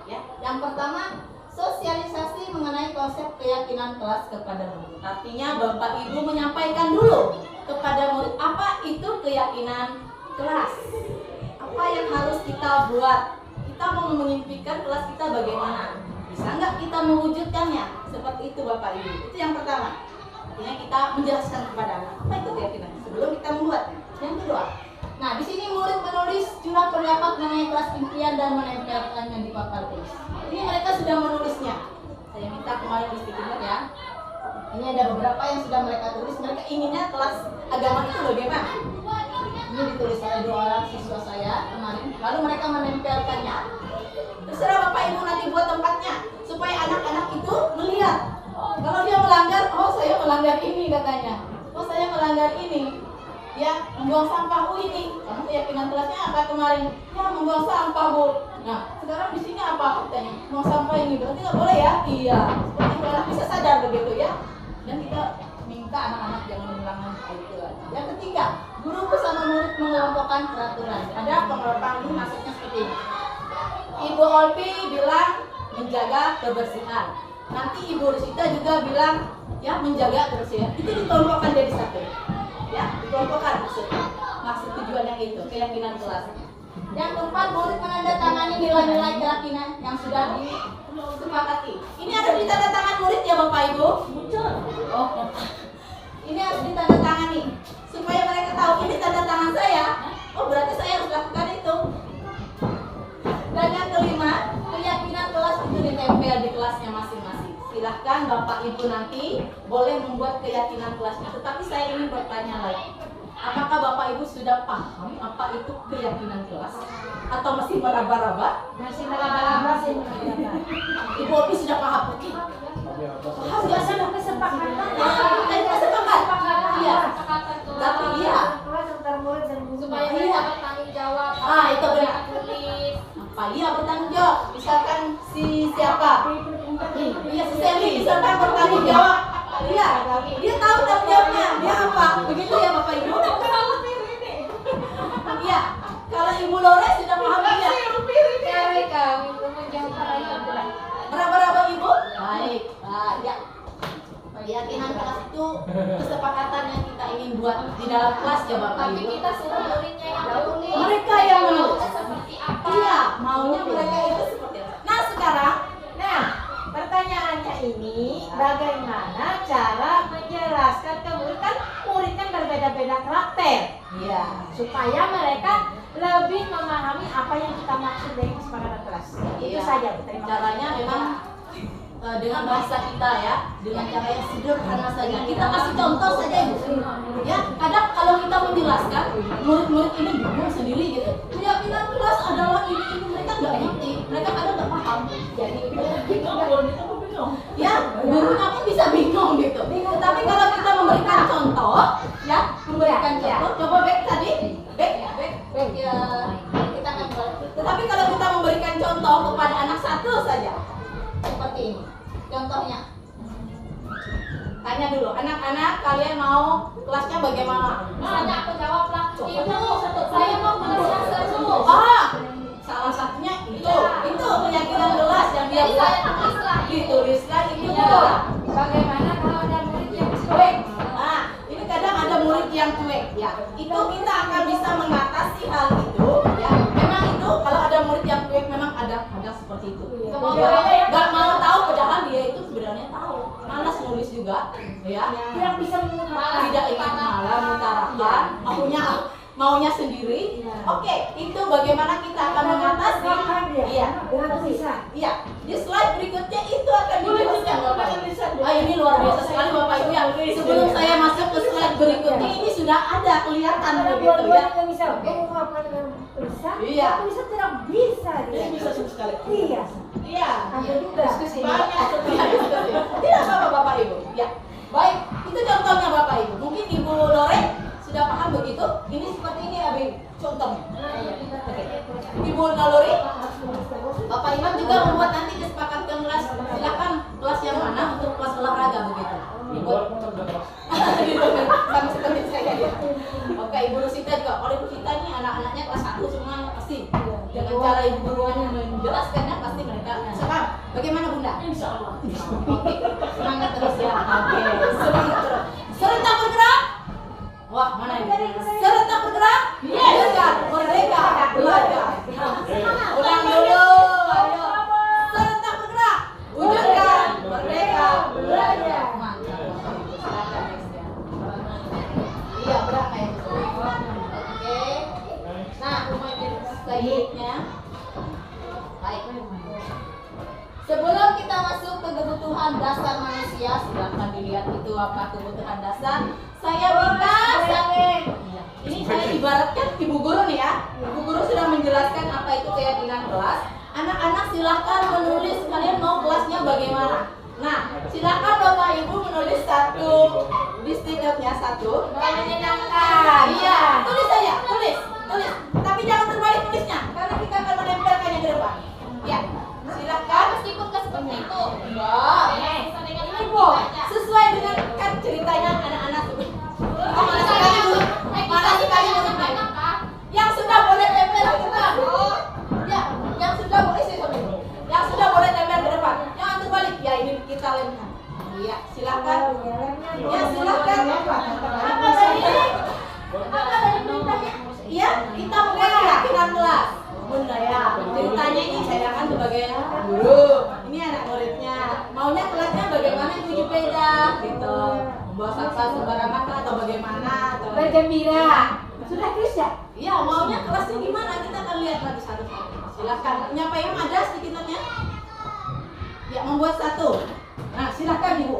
Ya. Yang pertama, sosialisasi mengenai konsep keyakinan kelas kepada murid. Artinya Bapak Ibu menyampaikan dulu kepada murid apa itu keyakinan kelas. Apa yang harus kita buat? Kita mau mengimpikan kelas kita bagaimana? Bisa nggak kita mewujudkannya? Seperti itu Bapak Ibu. Itu yang pertama. Artinya kita menjelaskan kepada anak apa itu keyakinan sebelum kita membuatnya. Yang kedua, nah di sini murid menulis curah pendapat mengenai kelas impian dan menempelkannya di papan tulis. Ini mereka sudah menulisnya. Saya minta kemarin di stiker ya. Ini ada beberapa yang sudah mereka tulis. Mereka inginnya kelas agama itu bagaimana? Ini ditulis oleh 2 orang siswa saya kemarin. Lalu mereka menempelkannya. Terserah Bapak Ibu nanti buat tempatnya supaya anak-anak itu melihat. Kalau dia melanggar, oh saya melanggar ini katanya. Oh saya melanggar ini. Ya, membuang sampah. Ini. Kamu keyakinan kelasnya apa kemarin? Ya, membuang sampah, Bu. Nah, sekarang di sini apa katanya? Membuang sampah ini berarti nggak boleh ya? Iya. Seperti itu anak bisa sadar begitu ya. Dan kita minta anak-anak jangan mengulangi itu lagi. Yang ketiga, guru bersama murid mengelompokkan peraturan. Ada pengelompok ini maksudnya seperti ini. Ibu Olpi bilang menjaga kebersihan. Nanti Ibu Rusita juga bilang ya menjaga kebersihan. Itu dikelompokkan jadi satu. Ya, dikelompokkan maksudnya. Maksud tujuan yang itu, keyakinan kelas. Yang keempat, murid menandatangani nilai-nilai keyakinan yang sudah disepakati. Ini harus ditandatangan murid ya Bapak Ibu. Oh, ini harus ditandatangani supaya mereka tahu ini tanda tangan saya. Oh, berarti saya harus lakukan itu. Dan yang kelima, keyakinan kelas itu ditempel di kelasnya masing-masing. Silahkan Bapak Ibu nanti boleh membuat keyakinan kelasnya. Tetapi saya ingin bertanya lagi, apakah Bapak Ibu sudah paham apa itu keyakinan kelas? Atau masih meraba-raba? Masih meraba-raba sih. Ibu Opi sudah paham? Oke. Paham ya, sudah kesepakatan. Kesepakatan. Iya. Tapi iya. supaya mereka bertanggung jawab. Itu benar. Tulis. Apa iya bertanggung jawab? Misalkan si siapa? Iya, si Sally misalkan bertanggung jawab. Iya, dia tahu tanggung jawabnya. Dia apa? Begitu ya Bapak Ibu. Iya, kalau Ibu Lore sudah paham ya. Cewek kami belum menjawab pertanyaan. Meraba-raba Ibu? Baik. Ya. Keyakinan kelas itu kesepakatan yang kita ingin buat di dalam kelas ya Bapak Tapi Ibu. kita suruh muridnya yang tulis. supaya mereka lebih memahami apa yang kita maksud dari kesepakatan kelas. Itu Iya. saja. Terima kasih. Caranya memang dengan bahasa kita ya, dengan cara yang sederhana saja. Kita kasih contoh saja Ibu. Ya, kadang kalau kita menjelaskan, murid-murid ini bingung sendiri gitu. Keyakinan kelas adalah ini mereka nggak ngerti, mereka kadang nggak paham. Jadi ya, gurunya pun bisa bingung gitu. Tapi kalau kita memberikan contoh, ya, memberikan contoh. Coba Bek tadi, Bek ya, kita akan. Tetapi kalau kita memberikan contoh kepada anak satu saja, seperti ini. Contohnya, tanya dulu, anak-anak kalian mau kelasnya bagaimana? Misalnya aku jawab lah, Ibu, saya mau kelas yang seru. Salah satunya itu keyakinan kelas yang dia Jadi buat. saya tulislah. Ditulislah itu. Bagaimana kalau ada murid yang cuek? Nah, ini kadang ada murid yang cuek, ya. Itu kita akan bisa mengatasi hal itu, ya. Memang itu kalau ada murid yang cuek memang ada seperti itu. Nggak mau tahu padahal dia itu sebenarnya tahu. Malas nulis juga, ya. Tidak bisa mengungkapkan. Tidak ingin malah mengutarakan, maunya sendiri. Oke, itu bagaimana kita akan mengatasi? Iya. Dengan tulisan. Iya, di slide berikutnya itu akan dijelaskan Bapak Ibu. Ini luar biasa sekali Bapak Ibu ya. Sebelum saya masuk ke slide berikutnya ini sudah ada kelihatan Karena begitu ya. dua-duanya bisa mengungkapkan dengan tulisan. Iya. Tulisan tidak bisa. Ini bisa sekali. Iya. Iya. Ada juga. Diskusi. Iya, diskusi. Tidak apa-apa Bapak Ibu. Ya. Baik, itu contohnya Bapak Ibu. Mungkin Ibu Lore sudah paham begitu? Ini seperti ini Abi contohnya. Oke. Ibu Naluri, Bapak Imam juga membuat nanti kesepakatan kelas. Silakan kelas yang mana untuk kelas olahraga begitu. Ibu sama seperti saya ya. Oke, Ibu Rusita juga. Kalau Ibu Rusita ini anak-anaknya kelas 1 semua pasti. Dengan cara Ibu guruan menjelaskannya pasti mereka paham. Bagaimana Bunda? Insya Allah. Oke, semangat terus ya. Oke, semangat terus. Serentak bergerak. Wah, mana ini? Serentak bergerak. Merdeka, merdeka, belajar. Ulang dulu. Ayo. Serentak bergerak. Wujudkan merdeka, belajar. Mantap. Silakan next ya. Iya, berat kayak gitu. Oke. Nah, selanjutnya. Baik. Sebelum kita masuk ke kebutuhan dasar manusia, silahkan dilihat itu apa kebutuhan dasar. Saya minta ini saya ibaratkan ibu guru nih ya. Ibu guru sudah menjelaskan apa itu keyakinan kelas. Anak-anak silahkan menulis kalian mau kelasnya bagaimana. Nah, silahkan Bapak Ibu menulis satu di stikernya satu. Menyenangkan. Iya, tulis saja, tulis. Tapi jangan terbalik tulisnya, karena kita akan menempelkannya ke depan. Ya, silahkan. Meskipun nggak seperti itu. Enggak. Bisa dengan Ini Bu, sesuai dengan kan ceritanya anak-anak itu. Mana sekali menurutnya. Yang sudah boleh tempel ke depan. Ya, yang sudah boleh sih sampai. Yang sudah boleh tempel ke depan. Jangan terbalik. Ya ini kita lemkan. Iya, silakan. Ya silakan. Apa dari ini? Apa dari perintahnya? Iya, kita membuat keyakinan kelas. Bunda ya, ceritanya ini saya kan sebagai guru. Ini anak muridnya. Maunya kelasnya bagaimana itu Wikipedia gitu. Membawa satwa sembarangan atau bagaimana atau Bergembira. Sudah tulis ya? iya, maunya kelasnya gimana? Kita akan lihat nanti satu-satu. Silakan. Nyapa yang ada stikernya? Ya, membuat satu. Nah, silakan Ibu.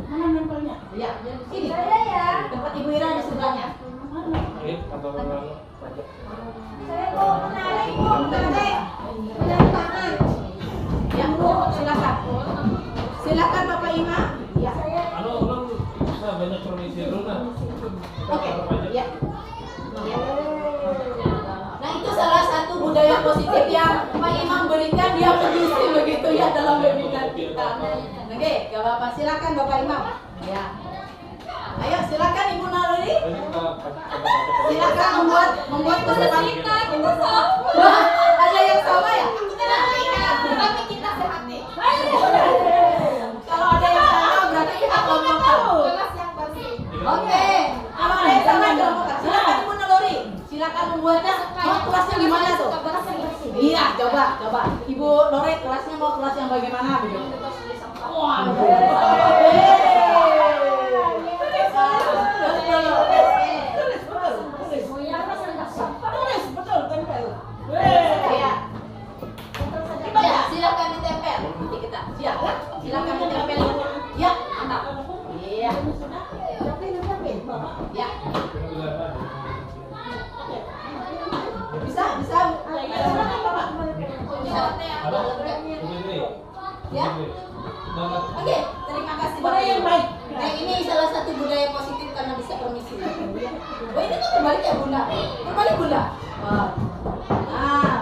Mana nempelnya? Ya, ini. Saya ya. Tempat Ibu Ira di sebelahnya. Ini atau Saya mau menarik, menarik. Menarik tangan. Ya, Bu, silakan. Silakan Bapak Imam. Ya. nah banyak permisi dulu nah. Oke. Ya. Nah, itu salah satu budaya positif yang Pak Imam berikan, dia menyusi begitu ya dalam webinar kita. Oke, gak apa-apa. Silakan Bapak Imam. Ya. Ayo silakan Ibu Naluri. Silakan membuat pesan kita sama. Ada yang sama ya? Tapi kita sehati. Kalau ada yang sama berarti kita kelompokkan. Kelas yang bersih. Oke. Kalau ada yang sama kelompokkan. Silakan Ibu Naluri. Silakan membuatnya. Mau kelasnya gimana tuh? Iya, coba. Ibu Lore kelasnya mau kelas yang bagaimana begitu? Wah. Apa? lengkap. Bu Fitri. Ya. Bu Fitri. Selamat. Oke, terima kasih Budaya yang baik. Nah, ini salah satu budaya positif karena bisa permisi. Oh, ini kan berbalik ya Bunda? Berbalik Bunda? Wah. Nah,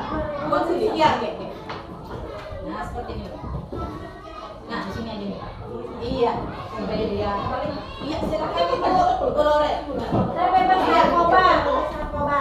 buat sini. Iya, oke. Nah, seperti ini. Nah, di sini aja nih. Iya, supaya dia. Iya, silakan itu Lore. Saya bebas narkoba.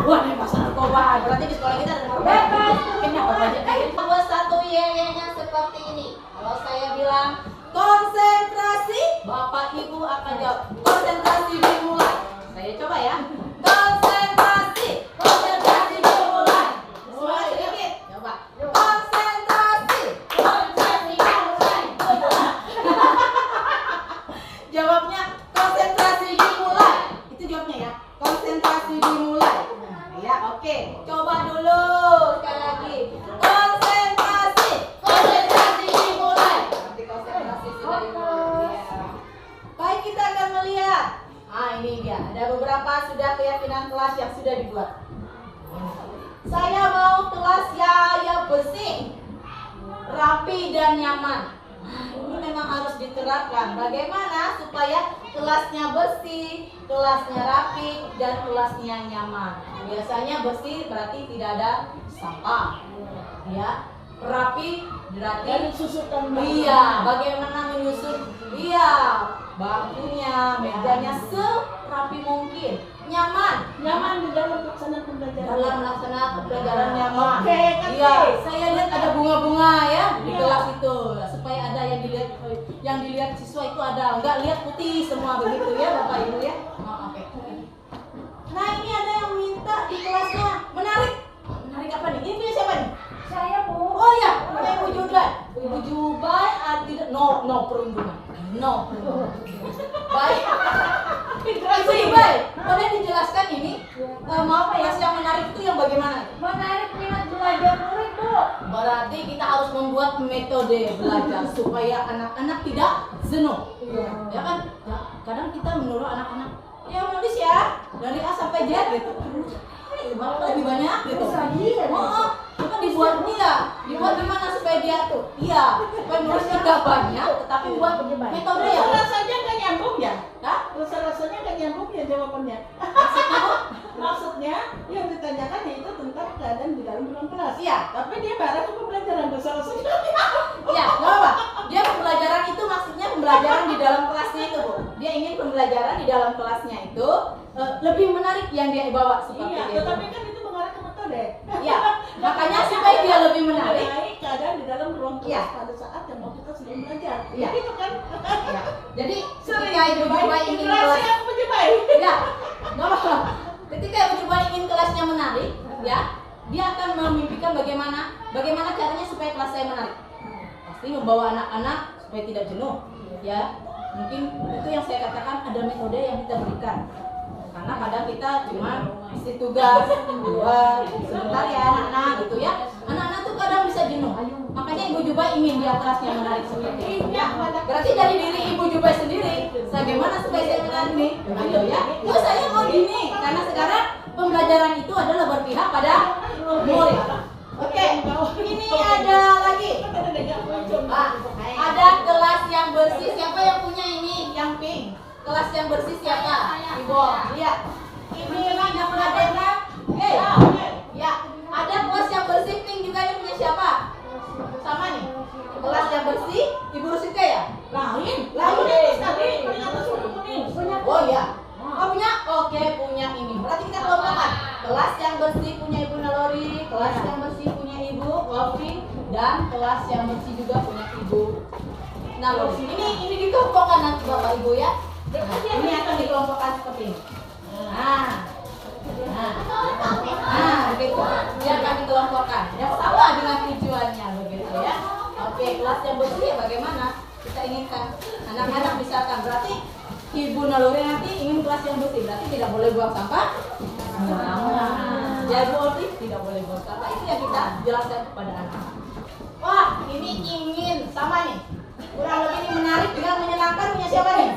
Wah, ini pasar narkoba. Berarti di sekolah kita ada narkoba. Bebas. Kenapa aja? Buat satu ye-nya seperti ini. Kalau saya bilang konsentrasi, Bapak Ibu akan jawab konsentrasi dimulai. Saya coba ya. Konsentrasi, konsentrasi dimulai. Mulai sedikit. Coba. Konsentrasi, konsentrasi dimulai. Jawabnya konsentrasi dimulai. Itu jawabnya ya. Konsentrasi dimulai. Ya, oke. Coba dulu sekali lagi. Konsentrasi, konsentrasi dimulai. Nanti konsentrasi sudah dimulai. Ya. Baik, kita akan melihat. Ah, ini dia. Ada beberapa sudah keyakinan kelas yang sudah dibuat. Saya mau kelas yang bersih, rapi dan nyaman. Ini memang harus diterapkan. Bagaimana supaya kelasnya bersih, kelasnya rapi, dan kelasnya nyaman. Biasanya bersih berarti tidak ada sampah, ya. Rapi berarti Dan susutan iya. Bagaimana menyusun? Iya. Bangkunya, mejanya serapi mungkin. Nyaman. nyaman di dalam pelaksanaan pembelajaran. Dalam melaksanakan pelajaran nyaman. Oke, kan, Iya, Pi? saya lihat ada bunga-bunga ya di Iya. kelas itu, supaya ada yang dilihat siswa itu ada, enggak lihat putih semua begitu ya Bapak Ibu ya. Oh, oke. Nah, ini ada yang minta di kelasnya menarik. Menarik apa nih? Ini punya siapa nih? Saya Bu. Oh ya, punya Ibu Jubai. Ibu Jubai tidak no perundungan. No perundungan. Baik. Ibu Jubai, boleh dijelaskan ini mau kelas yang menarik itu yang bagaimana? Menarik minat belajar murid Bu. Berarti kita harus membuat metode belajar supaya anak-anak tidak jenuh. Ya kan? Ya, kadang kita menyuruh anak-anak ya nulis ya dari A sampai Z gitu. Lebih banyak gitu. Oh, coba dibuat dibuat gimana supaya dia tuh? Iya, supaya nulisnya nggak banyak, tetapi buat metode ya. Rasanya nggak nyambung ya? Hah? Rasanya nggak nyambung ya jawabannya. Maksudnya Bu? Maksudnya yang ditanyakan yaitu tentang keadaan di dalam ruang kelas. Iya. Tapi dia barang ke pembelajaran rasanya. Ya, nggak apa. Dia pembelajaran itu maksudnya pembelajaran di dalam kelasnya itu, Bu. Dia ingin pembelajaran di dalam kelasnya itu lebih menarik yang dia bawa seperti Iya, itu. tetapi kan itu mengarah ke metode. Ya, makanya supaya dia lebih menarik. Mengenai keadaan di dalam ruang kelas Iya. pada saat yang mau kita sedang belajar. Iya. Itu kan. Ya. Jadi Sering ketika Ibu Jubai ingin kelas, yang menjemai. ya, nggak apa. Ketika Ibu Jubai ingin kelasnya menarik, ya, dia akan memimpikan bagaimana caranya supaya kelas saya menarik. Pasti membawa anak-anak supaya tidak jenuh, ya. Mungkin itu yang saya katakan ada metode yang kita berikan. Karena kadang kita cuma isi tugas buat sebentar ya anak-anak gitu ya. Anak-anak tuh kadang bisa jenuh. Makanya Ibu Jubai ingin dia kelasnya menarik seperti itu. Berarti dari diri Ibu Jubai sendiri, bagaimana supaya saya menarik nih? Gitu ya. Oh, saya mau gini karena sekarang pembelajaran itu adalah berpihak pada murid. Oke, ini ada lagi. Ada kelas yang bersih. Siapa yang punya ini? Yang pink. Kelas yang bersih siapa? Ibu. Lihat. Ini yang ada. Hei. Ya, ada kelas yang bersih pink juga, ini punya siapa? Sama nih. Kelas yang bersih, Ibu Rusika ya? Lain. Oh ya. Oh punya? Oke, punya ini. Berarti kita kelompokkan. Kelas yang bersih punya Ibu Nalori, kelas yang bersih punya Ibu Wafi, dan kelas yang bersih juga punya Ibu Nalori. Ini dikelompokkan nanti Bapak Ibu ya. Nah, ini akan dikelompokkan seperti ini. Begitu. Dia akan dikelompokkan. Yang sama dengan tujuannya begitu ya. Oke, kelas yang bersih ya bagaimana? Kita inginkan anak-anak misalkan berarti Ibu Naluri nanti ingin kelas yang bersih, berarti tidak boleh buang sampah. Ya Ibu Oti tidak boleh buang sampah. Itu yang kita jelaskan kepada anak. Wah, ini ingin sama nih. Kurang lebih ini menarik dengan menyenangkan punya siapa nih?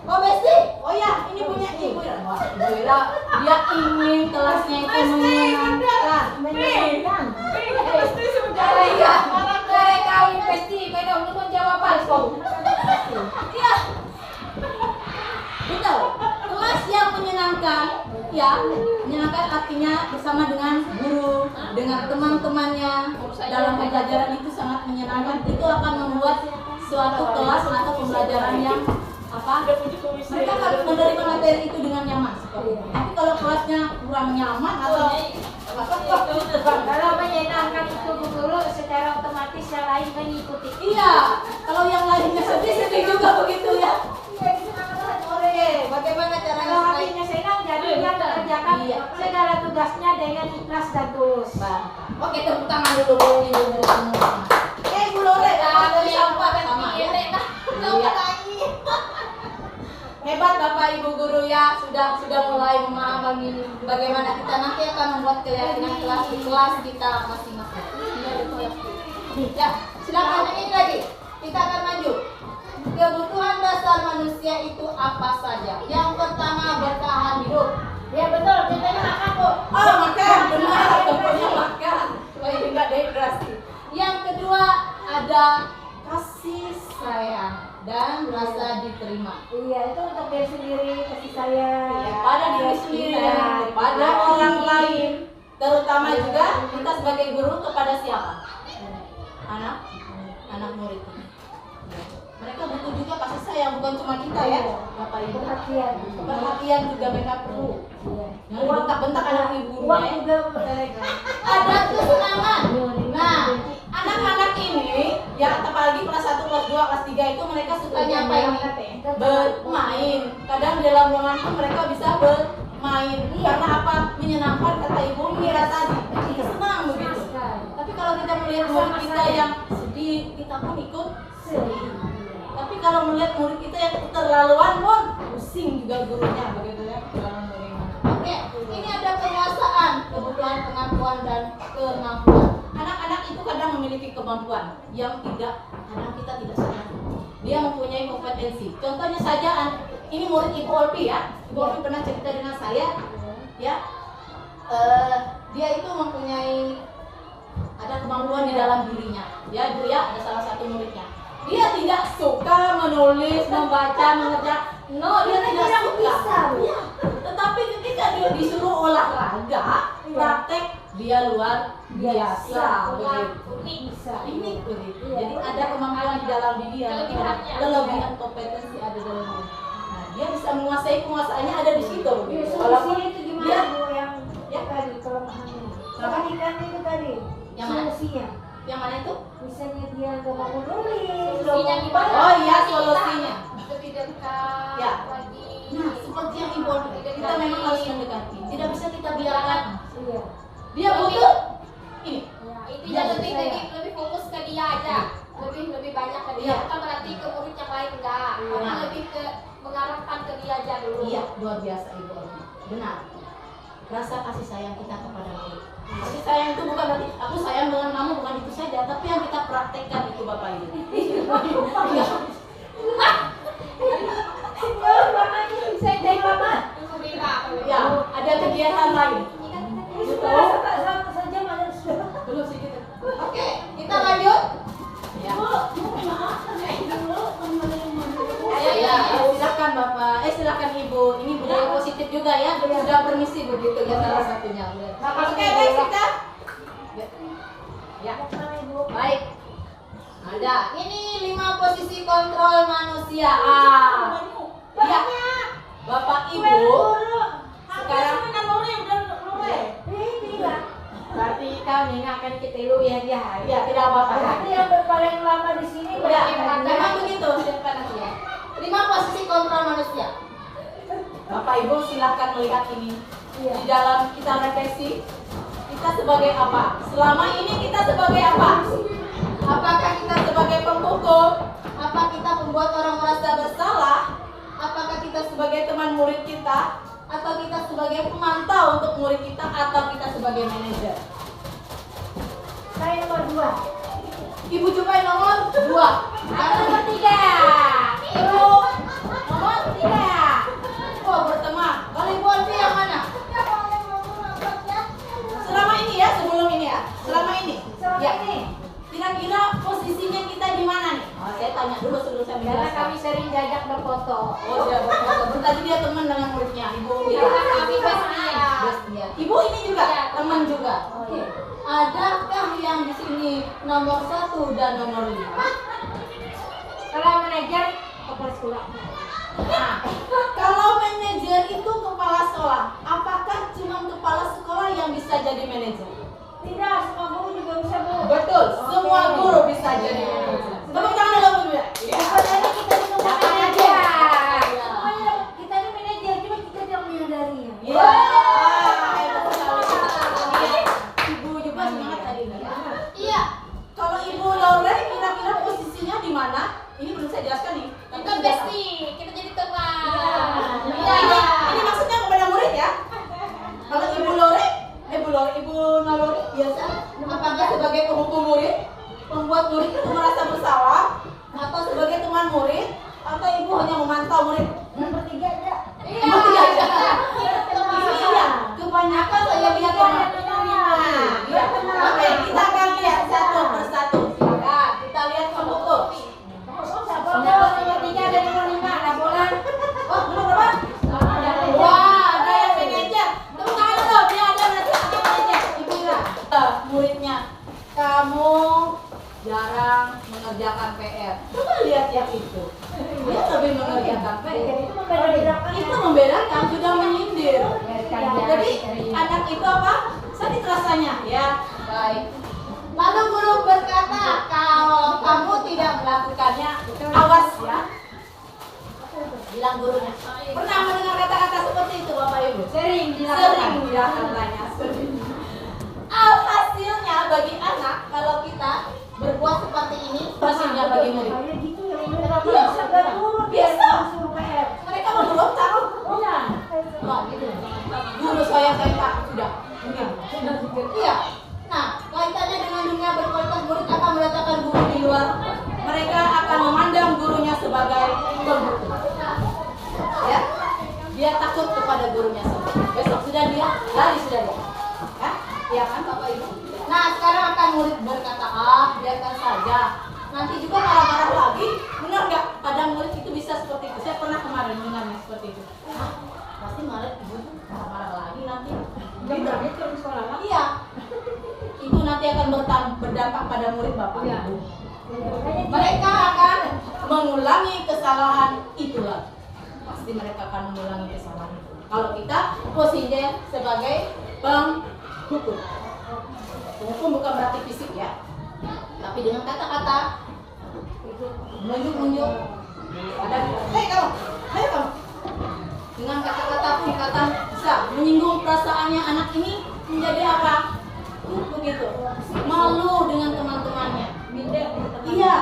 Oh Besti, oh ya ini punya Ibu Ira. Wah, Ibu Ira dia ingin kelasnya itu menyenangkan. Pasti sebenarnya bersama dengan guru, dengan teman-temannya dalam pembelajaran itu sangat menyenangkan. Itu akan membuat suatu kelas atau pembelajaran yang mereka akan menerima materi itu dengan nyaman. Tapi kalau kelasnya kurang nyaman atau Kalau menyenangkan itu Bu Guru, secara otomatis yang lain mengikuti. iya, kalau yang lainnya sedih juga begitu ya. Oke, bagaimana caranya Kalau supaya hatinya senang, jadi dia mengerjakan Iya. segala tugasnya dengan ikhlas dan tulus. Oke, tepuk tangan dulu Bu Ibu semua. Bu Lore, dari sampah sama ya. Iya. Hebat Bapak Ibu guru ya, sudah mulai memahami bagaimana kita nanti akan membuat keyakinan kelas di kelas kita masing-masing. Ya, silakan yang ini lagi. Kita akan maju. Kebutuhan dasar manusia itu apa saja? Yang pertama bertahan hidup. Ya betul, contohnya makan Bu. Oh, makan, benar. Contohnya makan. Supaya tidak dehidrasi. Yang kedua ada kasih sayang dan rasa diterima. Iya, itu untuk diri sendiri, kasih sayang. Pada diri sendiri, kepada orang lain, terutama juga kita sebagai guru kepada siapa? Anak murid. Mereka butuh juga kasih sayang, bukan cuma kita ya, Bapak Ibu. Perhatian juga mereka perlu. Yang bentak-bentak anak ibunya ya. Juga mereka. Ada kesenangan. Nah, anak-anak ini ya apalagi kelas 1, kelas 2, kelas 3 itu mereka sukanya apa ini? Bermain. Kadang di dalam ruangan pun mereka bisa bermain. Karena apa? Menyenangkan kata Ibu Mira tadi. Senang begitu. Tapi kalau kita melihat murid kita yang sedih, kita pun ikut sedih. Tapi kalau melihat murid kita yang keterlaluan pun pusing juga gurunya begitu ya. Oke, ini ada penguasaan, kebutuhan pengakuan dan kemampuan. Anak-anak itu kadang memiliki kemampuan yang kadang kita tidak sadar. Dia mempunyai kompetensi. Contohnya saja, ini murid Ibu Olpi ya. Ibu Olpi pernah cerita dengan saya, ya. Dia itu mempunyai ada kemampuan di dalam dirinya. Ya, Bu ya, ada salah satu muridnya. Dia tidak suka menulis, membaca, mengerjakan. No, dia tidak suka. Ya. Tetapi ketika dia disuruh olahraga, praktek, dia luar biasa begitu. Unik begitu. Jadi ada kemampuan di dalam diri dia, kelebihan kompetensi ada dalam diri. Nah, dia bisa menguasai penguasaannya ada di situ begitu. Walaupun itu gimana dia Bu yang ya. tadi kelemahannya? Kan ikan itu tadi Yang mana? solusinya. Yang mana itu? Misalnya dia nggak mau nulis, Solusinya gimana? Oh iya, solusinya. Lebih dekat Ya. lagi. Nah, seperti yang Ibu Olpi, kita memang harus mendekati. Tidak bisa kita biarkan. Iya. Dia butuh ini. Intinya lebih fokus ke dia aja. Lebih banyak ke dia. Iya. Bukan berarti ke murid yang lain enggak. Karena lebih ke mengarahkan ke dia aja dulu. Iya, luar biasa Ibu Olpi. Benar. Rasa kasih sayang kita kepada murid. Kasih sayang itu bukan berarti aku sayang dengan kamu, bukan itu saja, tapi yang kita praktekkan itu Bapak Ibu. Iya. Saya dari mama. Itu beda. Ya, ada kegiatan lain. Saja mana sudah. Belum sih kita. Oke, kita lanjut. Ya. Ya, silakan Bapak. Silakan Ibu. Ini budaya positif juga ya. Sudah permisi begitu ya salah satunya. Oke, baik kita. Ya. Baik. Ada. Ini 5 posisi kontrol manusia. Ya. Bapak Ibu. Sekarang Berarti kami akan kita lu ya dia. ya tidak apa-apa. Berarti yang paling lama di sini Ya, memang begitu. Silakan ya. 5 posisi kontrol manusia. Bapak Ibu silahkan melihat ini. Iya. Di dalam kita refleksi, kita sebagai apa? Selama ini kita sebagai apa? Apakah kita sebagai pemukul? Apa kita membuat orang merasa bersalah? Apakah kita sebagai teman murid kita? Atau kita sebagai pemantau untuk murid kita? Atau kita sebagai manajer? Saya nomor 2. Ibu Cupai nomor 2. Nomor 3. Ibu nomor 3. Oh, berteman. Kalau Ibu Alfi yang mana? Selama ini ya, sebelum ini ya. Selama ini. Selama Ya. ini. Kira-kira posisi posisinya kita di mana nih? Saya tanya dulu sebelum saya Karena menjelaskan. kami sering diajak berfoto. Oh, dia berfoto. Tadi dia teman dengan muridnya, Ibu. Karena kami bestia. Bestia. Ibu ini juga teman juga. Oke. Adakah yang di sini nomor 1 dan nomor 5? Kalau manajer kepala sekolah. Nah, kalau manajer itu kepala sekolah, apakah cuma kepala sekolah yang bisa jadi manajer? Tidak, semua guru juga bisa bu. Betul, semua guru bisa jadi manajer. Tepuk tangan dulu Bu. Ya. Bukannya kita juga Jangan manajer. aja. Semuanya kita ini manajer, cuma kita tidak menyadarinya. Iya. Hebat sekali. Ibu juga semangat tadi. Iya, Kalau Ibu Lore kira-kira posisinya di mana? Ini belum saya jelaskan nih. Tapi kita sudah bestie, kita jadi teman. Iya, ini maksudnya kepada murid ya. Kalau Ibu Lore, Ibu Nalori biasa apakah sebagai penghukum murid, membuat murid itu merasa bersalah, atau sebagai teman murid, atau Ibu hanya memantau murid? Dan bertiga aja. Iya, Bertiga aja. teman. Iya, kebanyakan saya lihat teman. Iya. Oke, kita akan lihat satu persatu. Silakan, kita lihat foto. Nomor 3 dan nomor 5 ada bola. Oh, nomor berapa? Wah, ada yang manajer. Tepuk tangan dulu, dia ada berarti ada manajer. Ibu Ira, muridnya, kamu jarang mengerjakan PR. Coba lihat yang itu. Dia lebih mengerjakan PR. Itu membedakan, sudah menyindir. Jadi anak itu apa? Sakit rasanya, ya. Baik. Lalu guru berkata, kalau kamu tidak melakukannya, awas ya. Bilang gurunya. Pernah mendengar kata-kata seperti itu Bapak Ibu? Sering Sering dilakukan. dilakukannya. Sering. Alhasilnya bagi anak, kalau kita berbuat seperti ini, hasilnya bagi murid. Kayak gitu ya, bener. Iya, Sabar guru biasa. suruh PR. Mereka belum tahu. Iya. Wah, gitu. Guru saya tak sudah. Iya. Nah, kaitannya dengan dunia berkualitas, murid akan mendatangkan guru di luar. Mereka akan memandang gurunya sebagai pembuku. Ya, dia takut kepada gurunya sendiri. Besok sudah dia lari sudah dia. Ya, iya kan Bapak Ibu. Nah, sekarang akan murid berkata, biarkan saja. Nanti juga marah-marah lagi. Benar nggak? Kadang murid itu bisa seperti itu. Saya pernah kemarin dengarnya seperti itu. Pasti marah ibu marah-marah lagi nanti. Jam turun sekolah lah. Iya. Itu nanti akan berdampak pada murid Bapak Iya. Ibu. Mereka akan mengulangi kesalahan itu lagi. Pasti mereka akan mengulangi kesalahan itu. Kalau kita posisinya sebagai penghukum. Penghukum bukan berarti fisik ya, tapi dengan kata-kata itu menunjuk-nunjuk. Ada, hei kamu, ayo kamu. Dengan kata-kata perkataan bisa menyinggung perasaannya anak ini menjadi apa? Begitu. Malu dengan teman-temannya. Iya.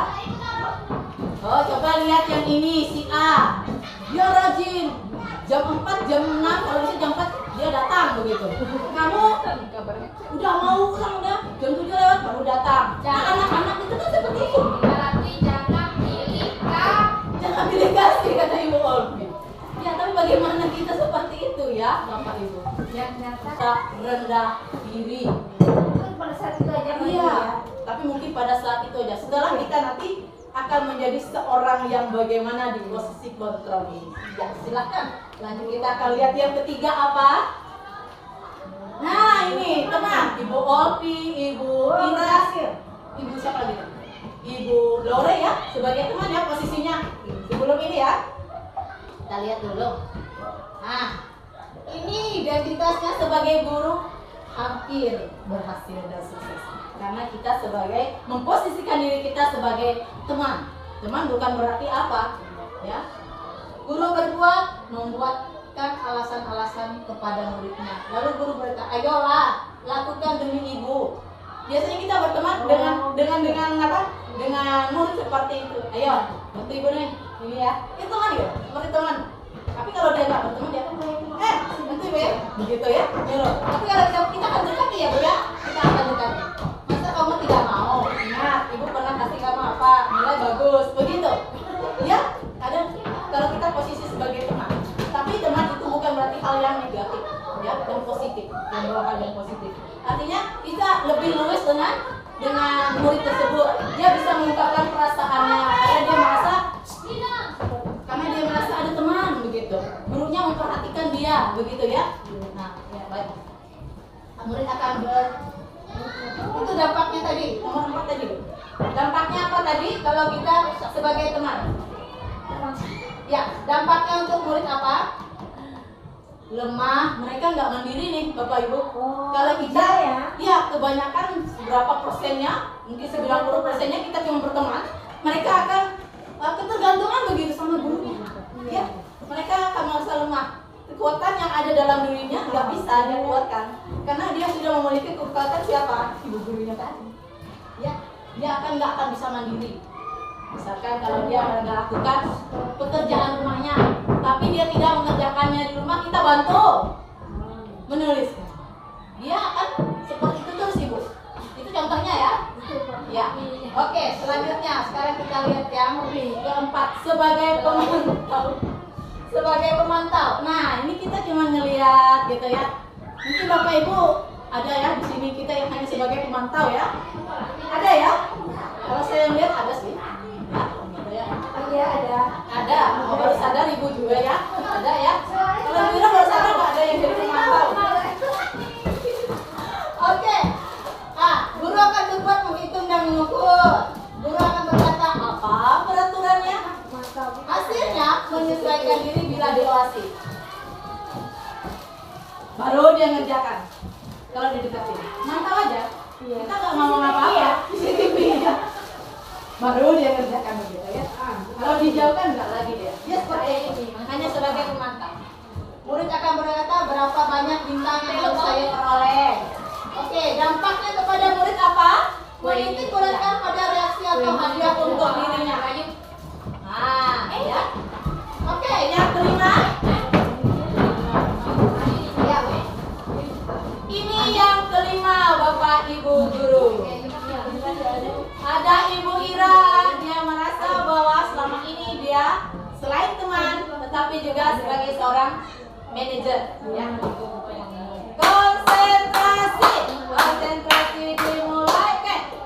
Oh, coba lihat yang ini si A. Dia rajin. Jam 4, jam 6, kalau bisa jam 4 dia datang begitu. Kamu udah mau pulang udah jam 7 lewat baru datang. Nah, anak-anak itu kan seperti itu. Berarti jangan pilih kak. Jangan pilih kasih kata Ibu Olvi. Ya, tapi bagaimana kita seperti itu ya, Bapak Ibu? Yang nyata Kita rendah diri. kan pada saat itu aja Iya, tapi mungkin pada saat itu aja. Setelah kita nanti akan menjadi seorang yang bagaimana di posisi kontrol ini. Ya, silahkan. Lanjut kita akan lihat yang ketiga apa? Nah, ini tenang. Ibu Olvi, Ibu Ira, Ibu siapa lagi? Ibu Lore ya, sebagai teman ya posisinya. Sebelum ini ya. Kita lihat dulu. Nah, ini identitasnya sebagai guru hampir berhasil dan sukses. Karena kita sebagai memposisikan diri kita sebagai teman. Teman bukan berarti apa, ya. Guru membuatkan alasan-alasan kepada muridnya. Lalu guru berkata, ayolah lakukan demi ibu. Biasanya kita berteman dengan apa? Dengan murid seperti itu. Ayo, bantu ibu nih. Ini ya. Itu teman ya, seperti teman. Tapi kalau dia nggak berteman dia akan bantu ibu ya. Begitu ya. Nyuruh. Tapi kalau kita akan dekati ya bu ya. Kita akan dekati. Masa kamu tidak mau? Ingat, ibu pernah kasih kamu apa? Nilai bagus. Begitu. Ya. Kadang kalau kita posisi sebagai teman. Tapi teman itu bukan berarti hal yang negatif, ya, yang positif, yang bawa hal yang positif. Artinya kita lebih luwes dengan dengan murid tersebut. Dia bisa mengungkapkan perasaannya karena dia merasa ada teman begitu. Gurunya memperhatikan dia begitu ya. Nah, ya, baik. Murid akan itu dampaknya tadi, nomor 4 tadi. Dampaknya apa tadi kalau kita sebagai teman? Ya, dampaknya untuk murid apa? Lemah, mereka nggak mandiri nih Bapak Ibu. Kalau kita ya kebanyakan berapa persennya, mungkin 90%-nya kita cuma berteman, mereka akan ketergantungan begitu sama gurunya. Ya, mereka akan merasa lemah. Kekuatan yang ada dalam dirinya nggak bisa dia kuatkan karena dia sudah memiliki kekuatan siapa? Ibu gurunya tadi. Ya, dia nggak akan bisa mandiri. Misalkan kalau dia melakukan pekerjaan rumahnya, tapi dia tidak mengerjakannya di rumah, kita bantu menulis. Dia akan seperti itu terus Ibu. Itu contohnya ya. Ya. Oke, selanjutnya sekarang kita lihat yang keempat sebagai pemantau. Sebagai pemantau. Nah, ini kita cuma ngelihat gitu ya. Mungkin Bapak Ibu ada ya di sini kita yang hanya sebagai pemantau ya. Ada ya? Kalau saya lihat ada sih. Iya ada. Oh, baru sadar Ibu juga ya. Ada ya. Kalau Ibu baru sadar nggak ada yang jadi pemantau. Oke. Guru akan berbuat menghitung dan mengukur. Guru akan berkata apa peraturannya. Hasilnya menyesuaikan diri bila diawasi. Baru dia ngerjakan. Kalau dideketin, mantau aja. Kita nggak ngomong apa-apa. CCTV ya. Baru dia kerjakan begitu ya. Kalau dijauhkan enggak lagi dia. Dia seperti ini, hanya sebagai pemantau. Murid akan berkata berapa banyak bintang yang harus saya peroleh. Oke, dampaknya kepada murid apa? Menitik beratkan pada reaksi atau hadiah untuk dirinya. Nah, ya. Oke, yang kelima. Ini yang kelima, Bapak Ibu guru. Ada Ibu Ira, dia merasa bahwa selama ini dia selain teman, tetapi juga sebagai seorang manajer. Ya. Konsentrasi dimulai.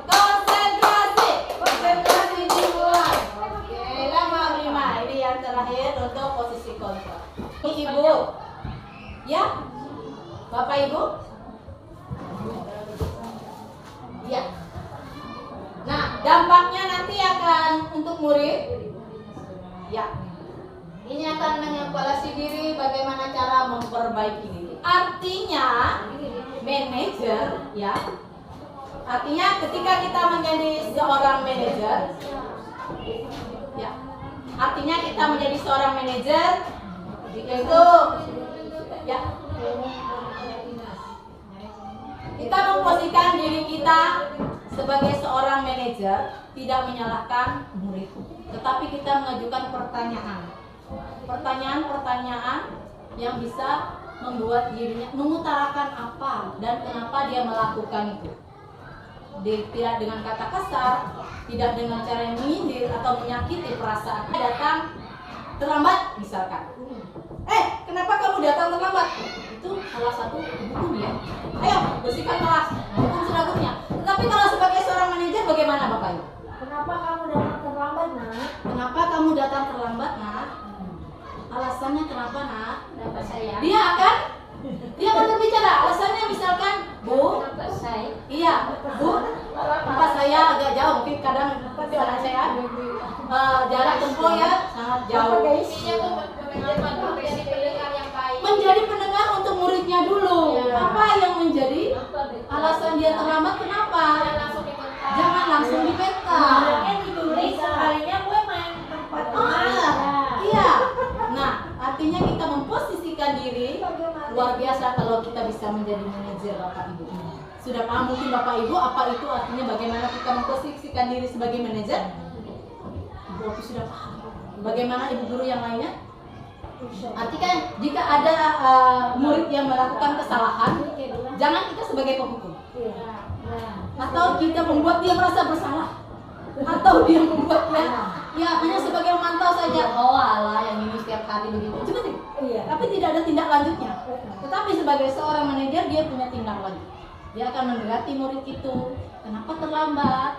Konsentrasi dimulai. Oke, nomor 5. Ini yang terakhir untuk posisi kontrol. Ini Ibu, ya, Bapak Ibu. Ya. Nah, dampaknya nanti akan untuk murid. Ya. Ini akan mengevaluasi diri bagaimana cara memperbaiki diri. Artinya, manajer, ya. Artinya ketika kita menjadi seorang manajer, ya. Artinya kita menjadi seorang manajer itu ya. Kita memposisikan diri kita sebagai seorang manajer, tidak menyalahkan murid, tetapi kita mengajukan pertanyaan-pertanyaan yang bisa membuat dirinya mengutarakan apa dan kenapa dia melakukan itu. Tidak dengan kata kasar, tidak dengan cara yang menyindir atau menyakiti perasaan. Datang terlambat misalkan. Kenapa kamu datang terlambat? Itu salah satu hukum ya. Ayo bersihkan kelas, hukum selanjutnya. Tetapi kalau sebagai seorang manajer bagaimana Bapak Ibu? Kenapa kamu datang terlambat, Nak? Kenapa kamu datang terlambat, Nak? Alasannya kenapa, Nak? Kenapa saya? Dia akan berbicara. Alasannya misalkan, Bu, Kenapa saya? iya, Bu, tempat saya agak jauh. Mungkin kadang anak saya jarak tempuh ya sangat jauh. Menjadi pendengar untuk muridnya dulu. Apa yang menjadi alasan dia terlambat? Kenapa? Jangan langsung dibentang. Makanya ditulis sekalinya gue main tempat Iya. Nah, artinya kita memposisikan diri luar biasa kalau kita bisa menjadi manajer Bapak Ibu. Sudah paham mungkin Bapak Ibu apa itu artinya bagaimana kita memposisikan diri sebagai manajer? Ibu sudah paham. Bagaimana Ibu guru yang lainnya? Artinya jika ada murid yang melakukan kesalahan, jangan kita sebagai penghukum. Atau kita membuat dia merasa bersalah. Atau dia membuat dia ya hanya sebagai memantau saja. Oh alah yang ini setiap hari begitu. Cuma tapi tidak ada tindak lanjutnya. Tetapi sebagai seorang manajer dia punya tindak lanjut. Dia akan mendekati murid itu. Kenapa terlambat?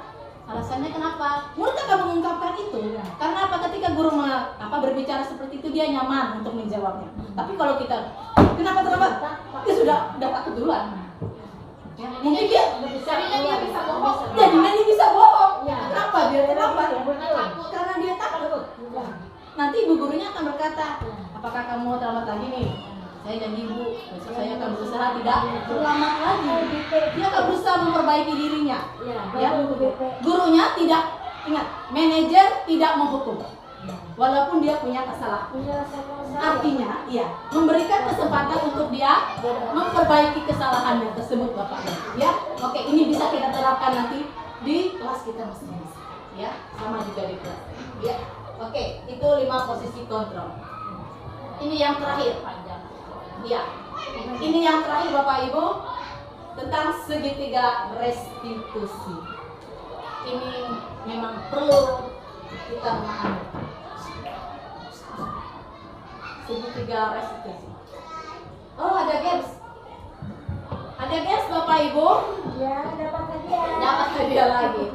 Alasannya kenapa? Murid akan mengungkapkan itu. Karena apa? Ketika guru berbicara seperti itu dia nyaman untuk menjawabnya. Tapi kalau kita, kenapa terlambat? Dia sudah takut duluan. Ya, mungkin dia Jadinya dia bisa bohong. jadinya dia bisa bohong. Ya. Kenapa dia terlambat? Takut. Karena dia takut. Nanti ibu gurunya akan berkata, apakah kamu terlambat lagi nih? Saya janji ibu, besok saya akan berusaha tidak terlambat lagi. Dia akan berusaha memperbaiki dirinya. Ya. Gurunya tidak, ingat, manajer tidak menghukum. Walaupun dia punya kesalahan. Artinya, iya, memberikan kesempatan untuk dia memperbaiki kesalahannya tersebut, Bapak. Ya, oke, ini bisa kita terapkan nanti di kelas kita masing-masing. Ya, sama juga di kelas. Ya, oke, itu 5 posisi kontrol. Ini yang terakhir. Ya, ini yang terakhir, Bapak Ibu, tentang segitiga restitusi. Ini memang perlu kita memahami. Segitiga restitusi. Oh, ada games. Ada games, Bapak Ibu. Ya, dapat hadiah. Dapat hadiah lagi.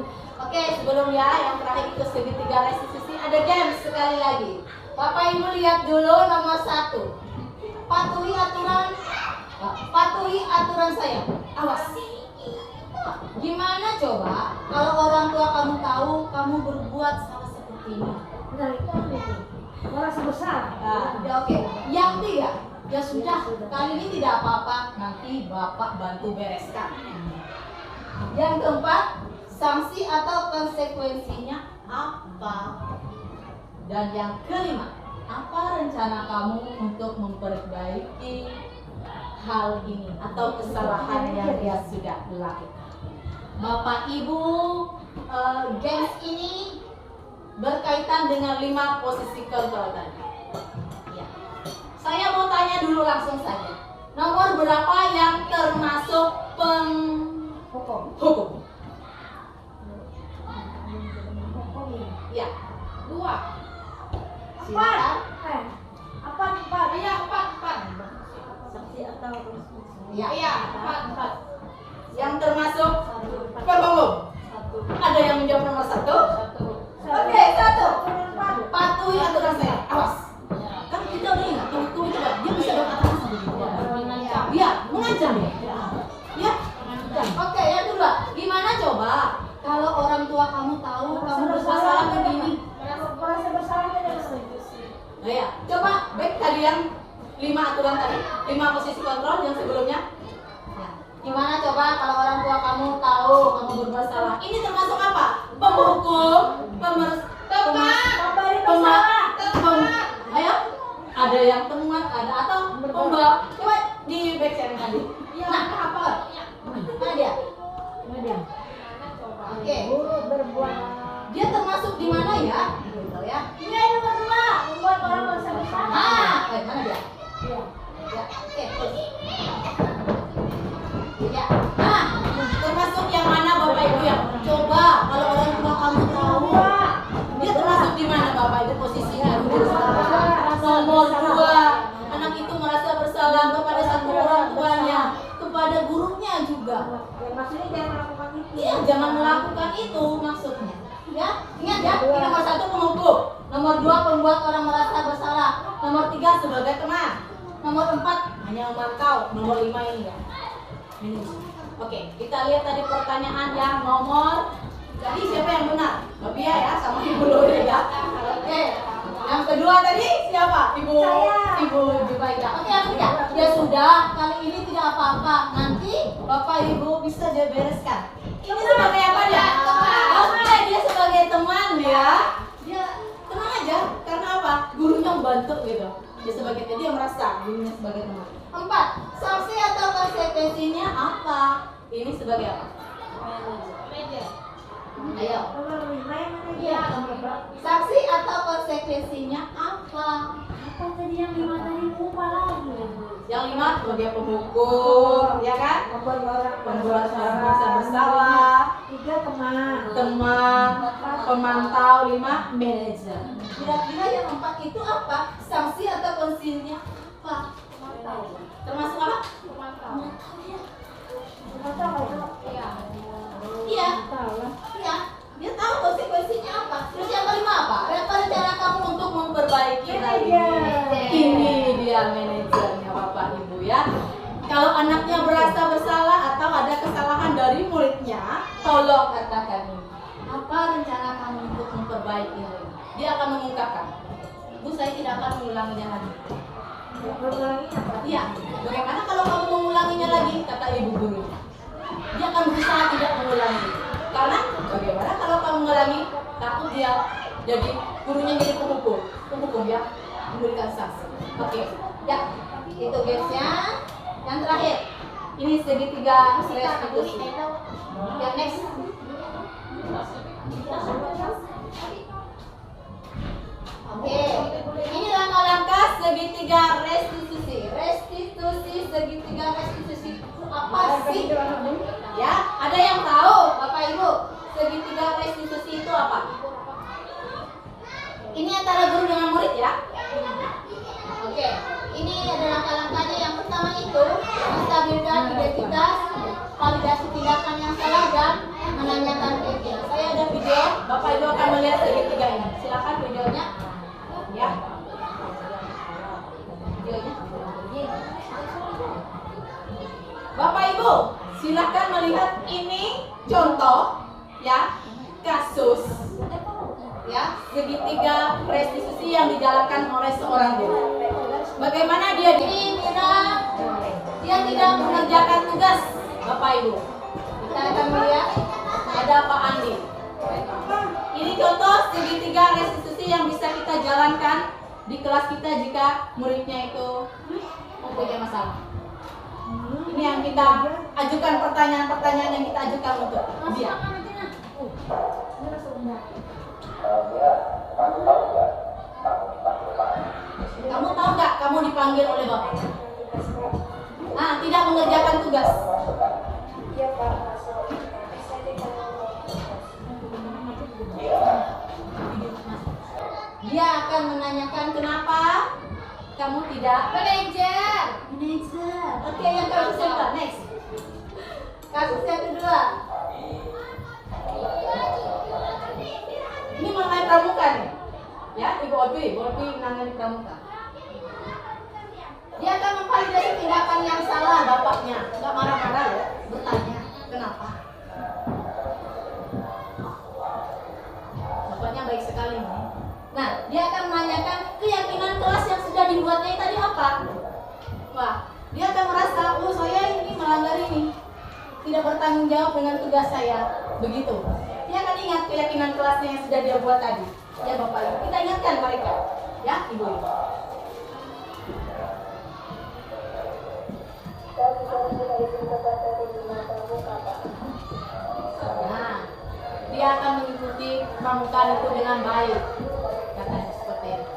Oke, sebelumnya yang terakhir itu segitiga restitusi, ada games sekali lagi. Bapak Ibu lihat dulu nomor 1. Patuhi aturan saya. Awas. Gimana coba kalau orang tua kamu tahu kamu berbuat salah seperti ini? Nah, itu apa itu? Merasa bersalah. Ya, oke. Yang 3, ya sudah, kali ini tidak apa-apa, nanti Bapak bantu bereskan. Yang keempat, sanksi atau konsekuensinya apa? Dan yang kelima, apa rencana kamu untuk memperbaiki hal ini atau kesalahan yang dia sudah lakukan? Bapak Ibu, games ini berkaitan dengan 5 posisi kontrol tadi. Ya. Saya mau tanya dulu langsung saja. Nomor berapa yang termasuk hukum? Ya. 2. Silakan. Empat. Iya, 4. Saksi atau Ya. Iya, 4. Yang termasuk penghukum. Ada yang menjawab nomor 1? Oke, 1. Patuhi aturan saya. Awas. Kan kita udah ingat, hukum itu kan dia bisa berkata kasar begitu. Iya, mengancam dia. Ya. Oke, yang kedua, gimana coba kalau orang tua kamu tahu kamu bersalah begini? merasa bersalah tidak restitusi. Nah, ya, coba baik tadi yang 5 aturan tadi, 5 posisi kontrol yang sebelumnya. Ya. Gimana coba kalau orang tua kamu tahu kamu berbuat salah? Ini termasuk apa? Penghukum, ayo, ada yang temuan, ada atau pembawa. Coba di back sharing tadi. Nah, apa? Mana dia? Oke. Guru berbuat. Dia termasuk di mana ya? Gitu ya. Ini nomor 2, membuat orang merasa bersalah. Mana dia? Iya. Ya, oke, terus. Ya. Nah, termasuk yang mana Bapak Ibu ya? Coba kalau orang tua kamu tahu, dia termasuk di mana Bapak Ibu posisinya? Nomor 2. Anak itu merasa bersalah kepada satu orang tuanya, kepada gurunya juga. Ya, maksudnya jangan melakukan itu. Iya, jangan melakukan itu maksudnya. Ya, ingat ya, ini nomor 1 penghukum, nomor 2 pembuat orang merasa bersalah, nomor 3 sebagai teman, nomor 4 hanya memantau, nomor 5 ini ya. Ini. Oke, kita lihat tadi pertanyaan yang nomor. Jadi siapa yang benar? Mbak Pia ya, sama Ibu Luri ya. Oke. Yang kedua tadi siapa? Ibu Jubaida. Oke, yang ketiga. Ya sudah, kali ini tidak apa-apa. Nanti Bapak Ibu bisa dia bereskan. Ini sebagai apa dia? Oke, dia sebagai teman ya. Dia tenang aja. Karena apa? Gurunya membantu gitu. Dia sebagai dia merasa gurunya sebagai teman. 4. Sanksi atau konsekuensinya apa? Ini sebagai apa? Ayo. Nomor 5 yang mana dia? Iya. Sanksi atau konsekuensinya apa? Apa tadi yang 5 tadi lupa lagi? Yang 5 sebagai penghukum, ya kan? Membuat orang merasa bersalah. 3 teman. Teman, pemantau, 5 manajer. Kira-kira yang 4 itu apa? Sanksi atau konsekuensinya apa? Termasuk apa? Pemantau. Iya. Iya. Iya. Dia tahu konsekuensinya apa. Terus yang kelima apa? Apa rencana kamu untuk memperbaiki hal ini? Ini dia manajernya Bapak Ibu ya. Kalau anaknya merasa bersalah atau ada kesalahan dari muridnya, tolong katakan ini. Apa rencana kamu untuk memperbaiki hal ini? Dia akan mengungkapkan. Bu, saya tidak akan mengulanginya lagi. Iya. Bagaimana kalau kamu mengulanginya lagi? Kata ibu guru. Dia akan berusaha tidak mengulangi. Karena bagaimana kalau kamu mengulangi? Takut dia jadi gurunya jadi penghukum ya, memberikan sanksi. Oke. Ya, itu guysnya. Yang terakhir, ini segitiga restitusi. Yang next. Oke, ini langkah-langkah segitiga restitusi. Restitusi segitiga restitusi apa sih? Ya, ada yang tahu, Bapak Ibu? Segitiga restitusi itu apa? Ini antara guru dengan murid ya. Oke, ini ada langkah-langkahnya. Yang pertama itu menstabilkan identitas, validasi tindakan yang salah dan menanyakan keyakinan. Saya ada video, Bapak Ibu akan melihat segitiga ini. Silakan videonya. Ya. Videonya. Bapak Ibu, silakan melihat ini contoh ya kasus ya segitiga restitusi yang dijalankan oleh seorang guru. Bagaimana dia dia tidak mengerjakan tugas, Bapak Ibu. Kita akan melihat ada Pak Andi. Ini contoh segitiga restitusi yang bisa kita jalankan di kelas kita jika muridnya itu mempunyai masalah. Ini yang kita ajukan, pertanyaan-pertanyaan yang kita ajukan untuk dia. Kamu tahu nggak kamu dipanggil oleh Bapak? Nah, tidak mengerjakan tugas. Dia akan menanyakan kenapa kamu tidak manajer. Oke, yang kasus yang kedua, next. Kasus yang kedua. Ini mengenai pramuka nih. Ya, Ibu Olpi menangani pramuka. Dia akan memvalidasi tindakan yang salah bapaknya. Enggak marah-marah loh, bertanya, kenapa? Bapaknya baik sekali nih. Nah, dia akan menanyakan keyakinan kelas yang sudah dibuatnya tadi apa? Wah, dia akan merasa, oh saya ini melanggar ini, tidak bertanggung jawab dengan tugas saya. Begitu. Dia akan ingat keyakinan kelasnya yang sudah dia buat tadi. Ya Bapak Ibu, kita ingatkan mereka. Ya Ibu. Nah, dia akan mengikuti pramuka itu dengan baik. Katanya seperti itu.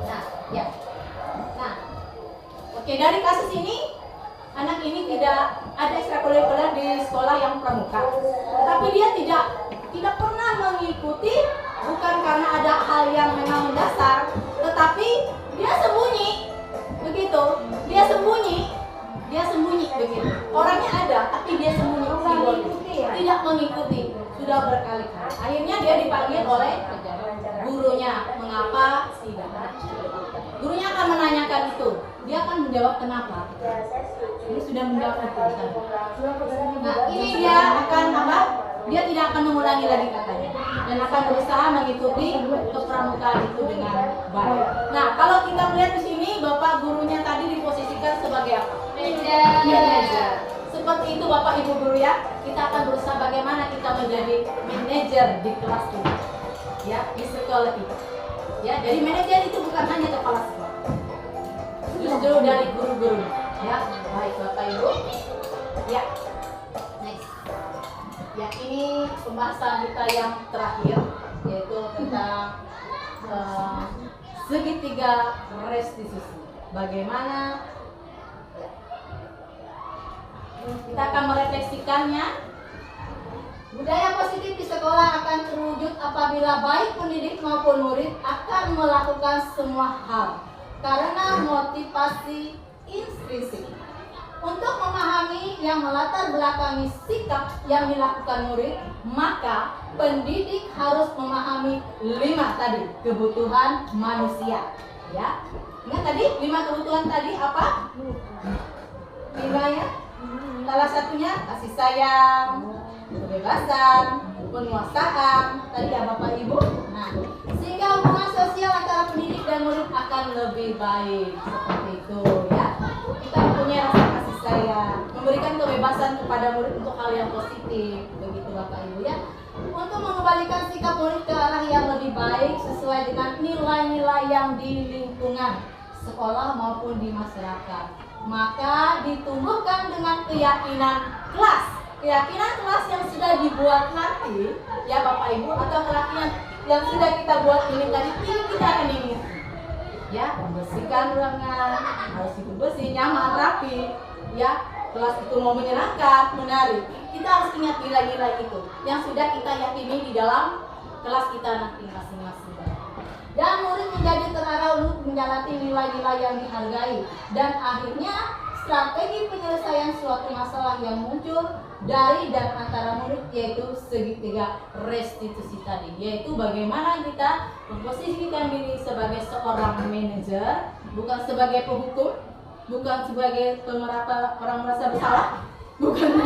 Nah, ya. Nah, oke, dari kasus ini anak ini tidak ada ekstrakurikuler di sekolah yang pramuka, tapi dia tidak pernah mengikuti, bukan karena ada hal yang memang mendasar, tetapi dia sembunyi, begitu, dia sembunyi begitu. Orangnya ada, tapi dia sembunyi, tidak mengikuti, sudah berkali-kali. Akhirnya dia dipanggil oleh gurunya, mengapa tidak? Gurunya akan menanyakan itu, dia akan menjawab kenapa. Ini sudah menjawab itu. Nah, ini dia akan apa? Dia tidak akan mengulangi lagi katanya, dan akan berusaha mengikuti kepramukaan itu dengan baik. Nah, kalau kita melihat di sini, Bapak gurunya tadi diposisikan sebagai apa? Manajer. Seperti itu Bapak Ibu guru ya. Kita akan berusaha bagaimana kita menjadi manajer di kelas ini. Ya, di sekolah itu. Ya, jadi manajer itu bukan hanya kepala sekolah, justru dari guru-guru. Ya, baik Bapak Ibu. Ya, next. Ya, ini pembahasan kita yang terakhir, yaitu tentang segitiga restitusi. Bagaimana kita akan merefleksikannya. Budaya positif di sekolah akan terwujud apabila baik pendidik maupun murid akan melakukan semua hal karena motivasi intrinsik. Untuk memahami yang melatar belakangi sikap yang dilakukan murid, maka pendidik harus memahami 5 tadi kebutuhan manusia. Ya, ingat tadi 5 kebutuhan tadi apa? 5 ya. Salah satunya kasih sayang, kebebasan, penguasaan, tadi ya Bapak Ibu. Nah, sehingga hubungan sosial antara pendidik dan murid akan lebih baik seperti itu ya. Kita punya rasa kasih sayang, memberikan kebebasan kepada murid untuk hal yang positif, begitu Bapak Ibu ya. Untuk mengembalikan sikap murid ke arah yang lebih baik sesuai dengan nilai-nilai yang di lingkungan sekolah maupun di masyarakat, maka ditumbuhkan dengan keyakinan kelas. Keyakinan kelas yang sudah dibuat nanti ya Bapak Ibu, atau keyakinan yang sudah kita buat ini tadi, ini kita akan ingat ya, membersihkan ruangan harus itu bersih, nyaman, rapi ya, kelas itu mau menyenangkan, menarik. Kita harus ingat nilai-nilai itu yang sudah kita yakini di dalam kelas kita nanti masing-masing. Dan murid menjadi terarah untuk menjalani nilai-nilai yang dihargai, dan akhirnya strategi penyelesaian suatu masalah yang muncul dari dan antara murid, yaitu segitiga restitusi tadi, yaitu bagaimana kita memposisikan diri sebagai seorang manajer, bukan sebagai penghukum, bukan sebagai orang merasa bersalah, bukan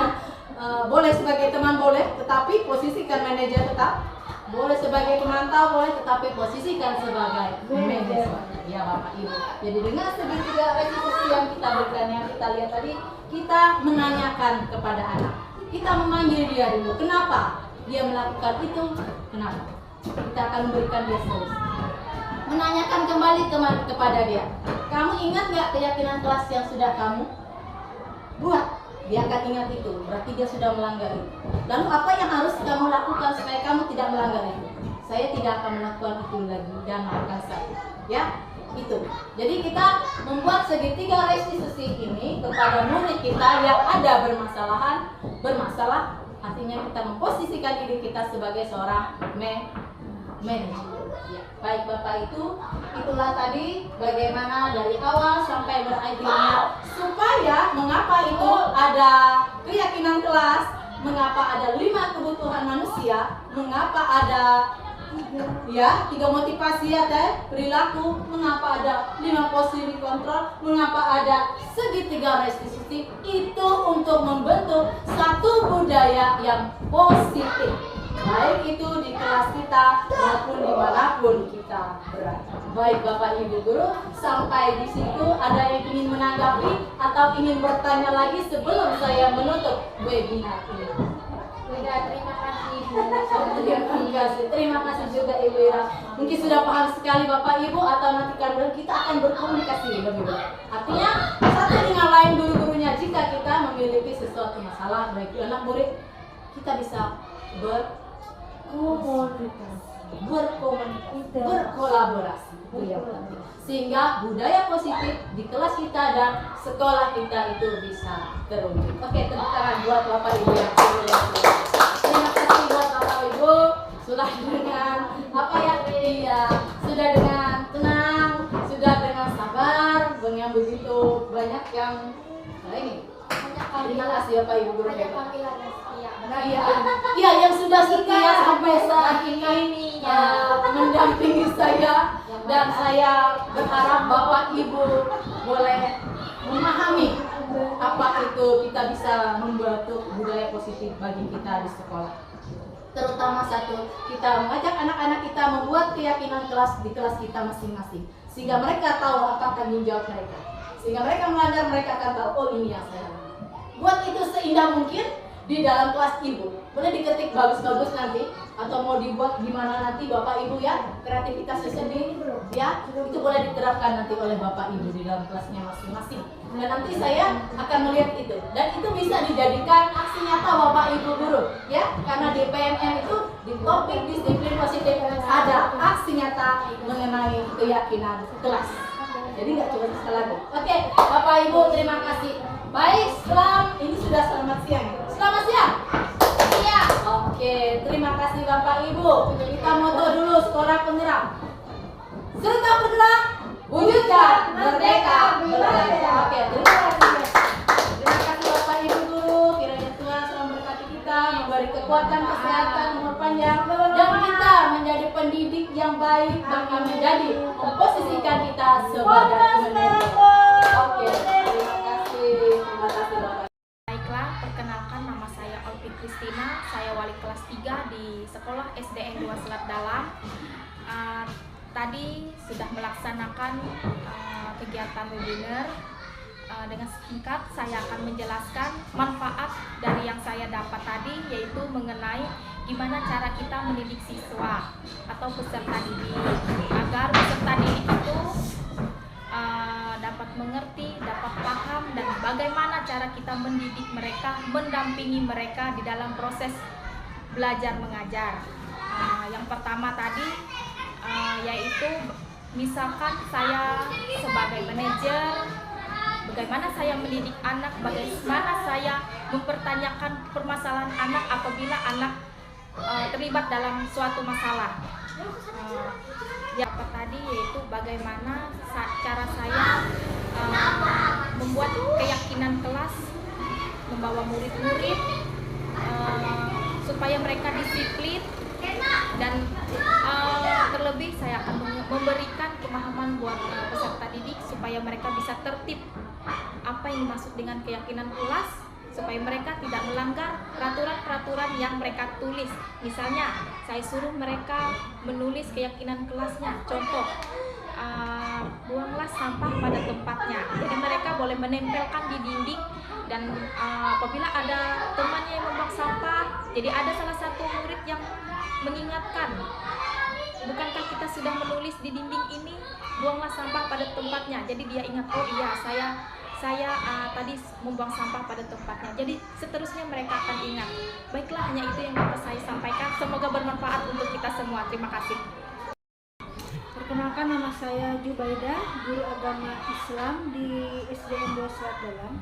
boleh sebagai teman boleh, tetapi posisikan manajer tetap, boleh sebagai pemantau boleh, tetapi posisikan sebagai manajer ya Bapak Ibu. Jadi dengan segitiga restitusi yang kita berikan, yang kita lihat tadi, kita menanyakan kepada anak, kita memanggil dia dulu, kenapa dia melakukan itu, kenapa, kita akan memberikan dia solusi. Menanyakan kembali kepada dia, kamu ingat nggak keyakinan kelas yang sudah kamu buat? Dia akan ingat itu, berarti dia sudah melanggar itu. Lalu apa yang harus kamu lakukan supaya kamu tidak melanggar itu? Saya tidak akan melakukan itu lagi dan melakukan saya. Ya, itu. Jadi kita membuat segitiga restitusi ini kepada murid kita yang ada bermasalah, artinya kita memposisikan diri kita sebagai seorang manajer. Ya, baik Bapak, itulah tadi bagaimana dari awal sampai berakhirnya, supaya mengapa itu ada keyakinan kelas, mengapa ada 5 kebutuhan manusia, mengapa ada 3 motivasi ada perilaku, mengapa ada 5 posisi kontrol, mengapa ada segitiga restitusi, itu untuk membentuk satu budaya yang positif, baik itu di kelas kita maupun dimanapun kita berada. Baik Bapak Ibu Guru, sampai di situ ada yang ingin menanggapi atau ingin bertanya lagi sebelum saya menutup webinar ini? Sudah, terima kasih Bu. Terima kasih juga Ibu Ira. Mungkin sudah paham sekali Bapak Ibu, atau nanti kita akan berkomunikasi lebih baik. Artinya satu dengan lain guru-gurunya, jika kita memiliki sesuatu masalah baik anak murid, kita bisa berkolaborasi, itu yang penting. Sehingga budaya positif di kelas kita dan sekolah kita itu bisa terwujud. Oke, tepuk tangan buat Bapak Ibu yang mulia. Terima kasih buat Bapak Ibu sudah dengan sudah dengan tenang, sudah dengan sabar, yang begitu banyak yang ini. Terima kasih Bapak Ibu Guru. Iya, yang sudah setia sampai saat ini mendampingi saya, dan saya berharap Bapak Ibu boleh memahami apa itu kita bisa membentuk budaya positif bagi kita di sekolah. Terutama satu, kita mengajak anak-anak kita membuat keyakinan kelas di kelas kita masing-masing, sehingga mereka tahu apa tanggung jawab mereka. Sehingga mereka melanggar, mereka akan tahu, oh ini yang saya lakukan. Buat itu seindah mungkin di dalam kelas Ibu. Boleh diketik bagus-bagus nanti, atau mau dibuat gimana nanti Bapak Ibu ya, kreativitasnya sendiri ya, itu boleh diterapkan nanti oleh Bapak Ibu di dalam kelasnya masing-masing. Dan nanti saya akan melihat itu, dan itu bisa dijadikan aksi nyata Bapak Ibu Guru ya, karena di PMN itu di topik disiplin positif ada aksi nyata mengenai keyakinan kelas. Jadi nggak cuma sekali lagi. Oke, Bapak Ibu terima kasih. Baik, ini sudah selamat siang. Selamat siang. Iya. Oke, terima kasih Bapak Ibu. Kita moto dulu sekolah penggerak. Serta bergerak, wujudkan merdeka belajar. Oke, terima kasih. Terima kasih Bapak Ibu guru. Kiranya Tuhan selalu memberkati kita, memberi kekuatan, kesehatan, umur panjang, dan kita menjadi pendidik yang baik, bahkan menjadi memposisikan kita sebagai pemimpin. Oke, terima kasih. Terima kasih Bapak. Baiklah, perkenalkan nama saya Olpi Kristina, saya wali kelas 3 di Sekolah SDN 2 Selat Dalam. Tadi sudah melaksanakan kegiatan webinar. Dengan singkat saya akan menjelaskan manfaat dari yang saya dapat tadi, yaitu mengenai gimana cara kita mendidik siswa atau peserta didik agar peserta didik itu dapat mengerti, dapat paham, dan bagaimana cara kita mendidik mereka, mendampingi mereka di dalam proses belajar mengajar. Yang pertama tadi yaitu misalkan saya sebagai manajer, bagaimana saya mendidik anak, bagaimana saya mempertanyakan permasalahan anak apabila anak terlibat dalam suatu masalah. Yang tadi yaitu bagaimana cara saya membuat keyakinan kelas, membawa murid-murid supaya mereka disiplin, dan terlebih saya akan memberikan pemahaman buat peserta didik supaya mereka bisa tertib. Apa yang dimaksud dengan keyakinan kelas, supaya mereka tidak melanggar peraturan-peraturan yang mereka tulis. Misalnya, saya suruh mereka menulis keyakinan kelasnya. Contoh, buanglah sampah pada tempatnya. Jadi mereka boleh menempelkan di dinding, dan apabila ada temannya yang membuang sampah, jadi ada salah satu murid yang mengingatkan, bukankah kita sudah menulis di dinding ini, buanglah sampah pada tempatnya. Jadi dia ingat, oh iya, saya tadi membuang sampah pada tempatnya. Jadi seterusnya mereka akan ingat. Baiklah, hanya itu yang dapat saya sampaikan. Semoga bermanfaat untuk kita semua. Terima kasih. Perkenalkan, nama saya Jubaida, guru agama Islam di SDN 2 Selat Dalam.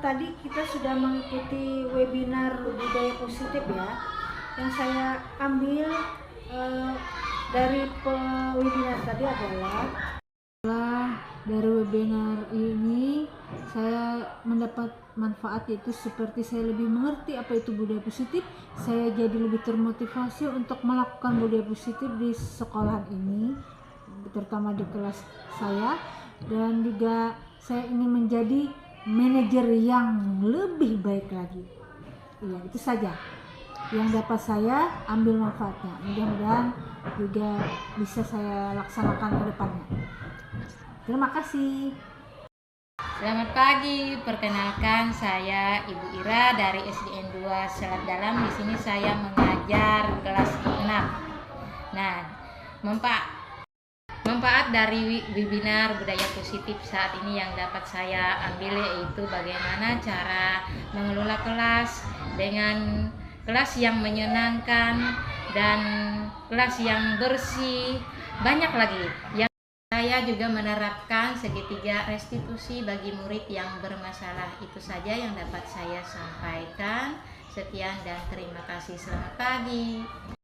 Tadi kita sudah mengikuti webinar budaya positif ya. Yang saya ambil dari webinar tadi adalah dari webinar ini saya mendapat manfaat, yaitu seperti saya lebih mengerti apa itu budaya positif. Saya jadi lebih termotivasi untuk melakukan budaya positif di sekolahan ini, terutama di kelas saya, dan juga saya ingin menjadi manajer yang lebih baik lagi. Iya, itu saja yang dapat saya ambil manfaatnya. Mudah-mudahan juga bisa saya laksanakan ke depannya. Terima kasih. Selamat pagi, perkenalkan saya Ibu Ira dari SDN 2 Selat Dalam. Di sini saya mengajar kelas 6. Nah, manfaat dari webinar budaya positif saat ini yang dapat saya ambil yaitu bagaimana cara mengelola kelas dengan kelas yang menyenangkan dan kelas yang bersih. Banyak lagi yang saya juga menerapkan segitiga restitusi bagi murid yang bermasalah. Itu saja yang dapat saya sampaikan. Sekian dan terima kasih. Selamat pagi.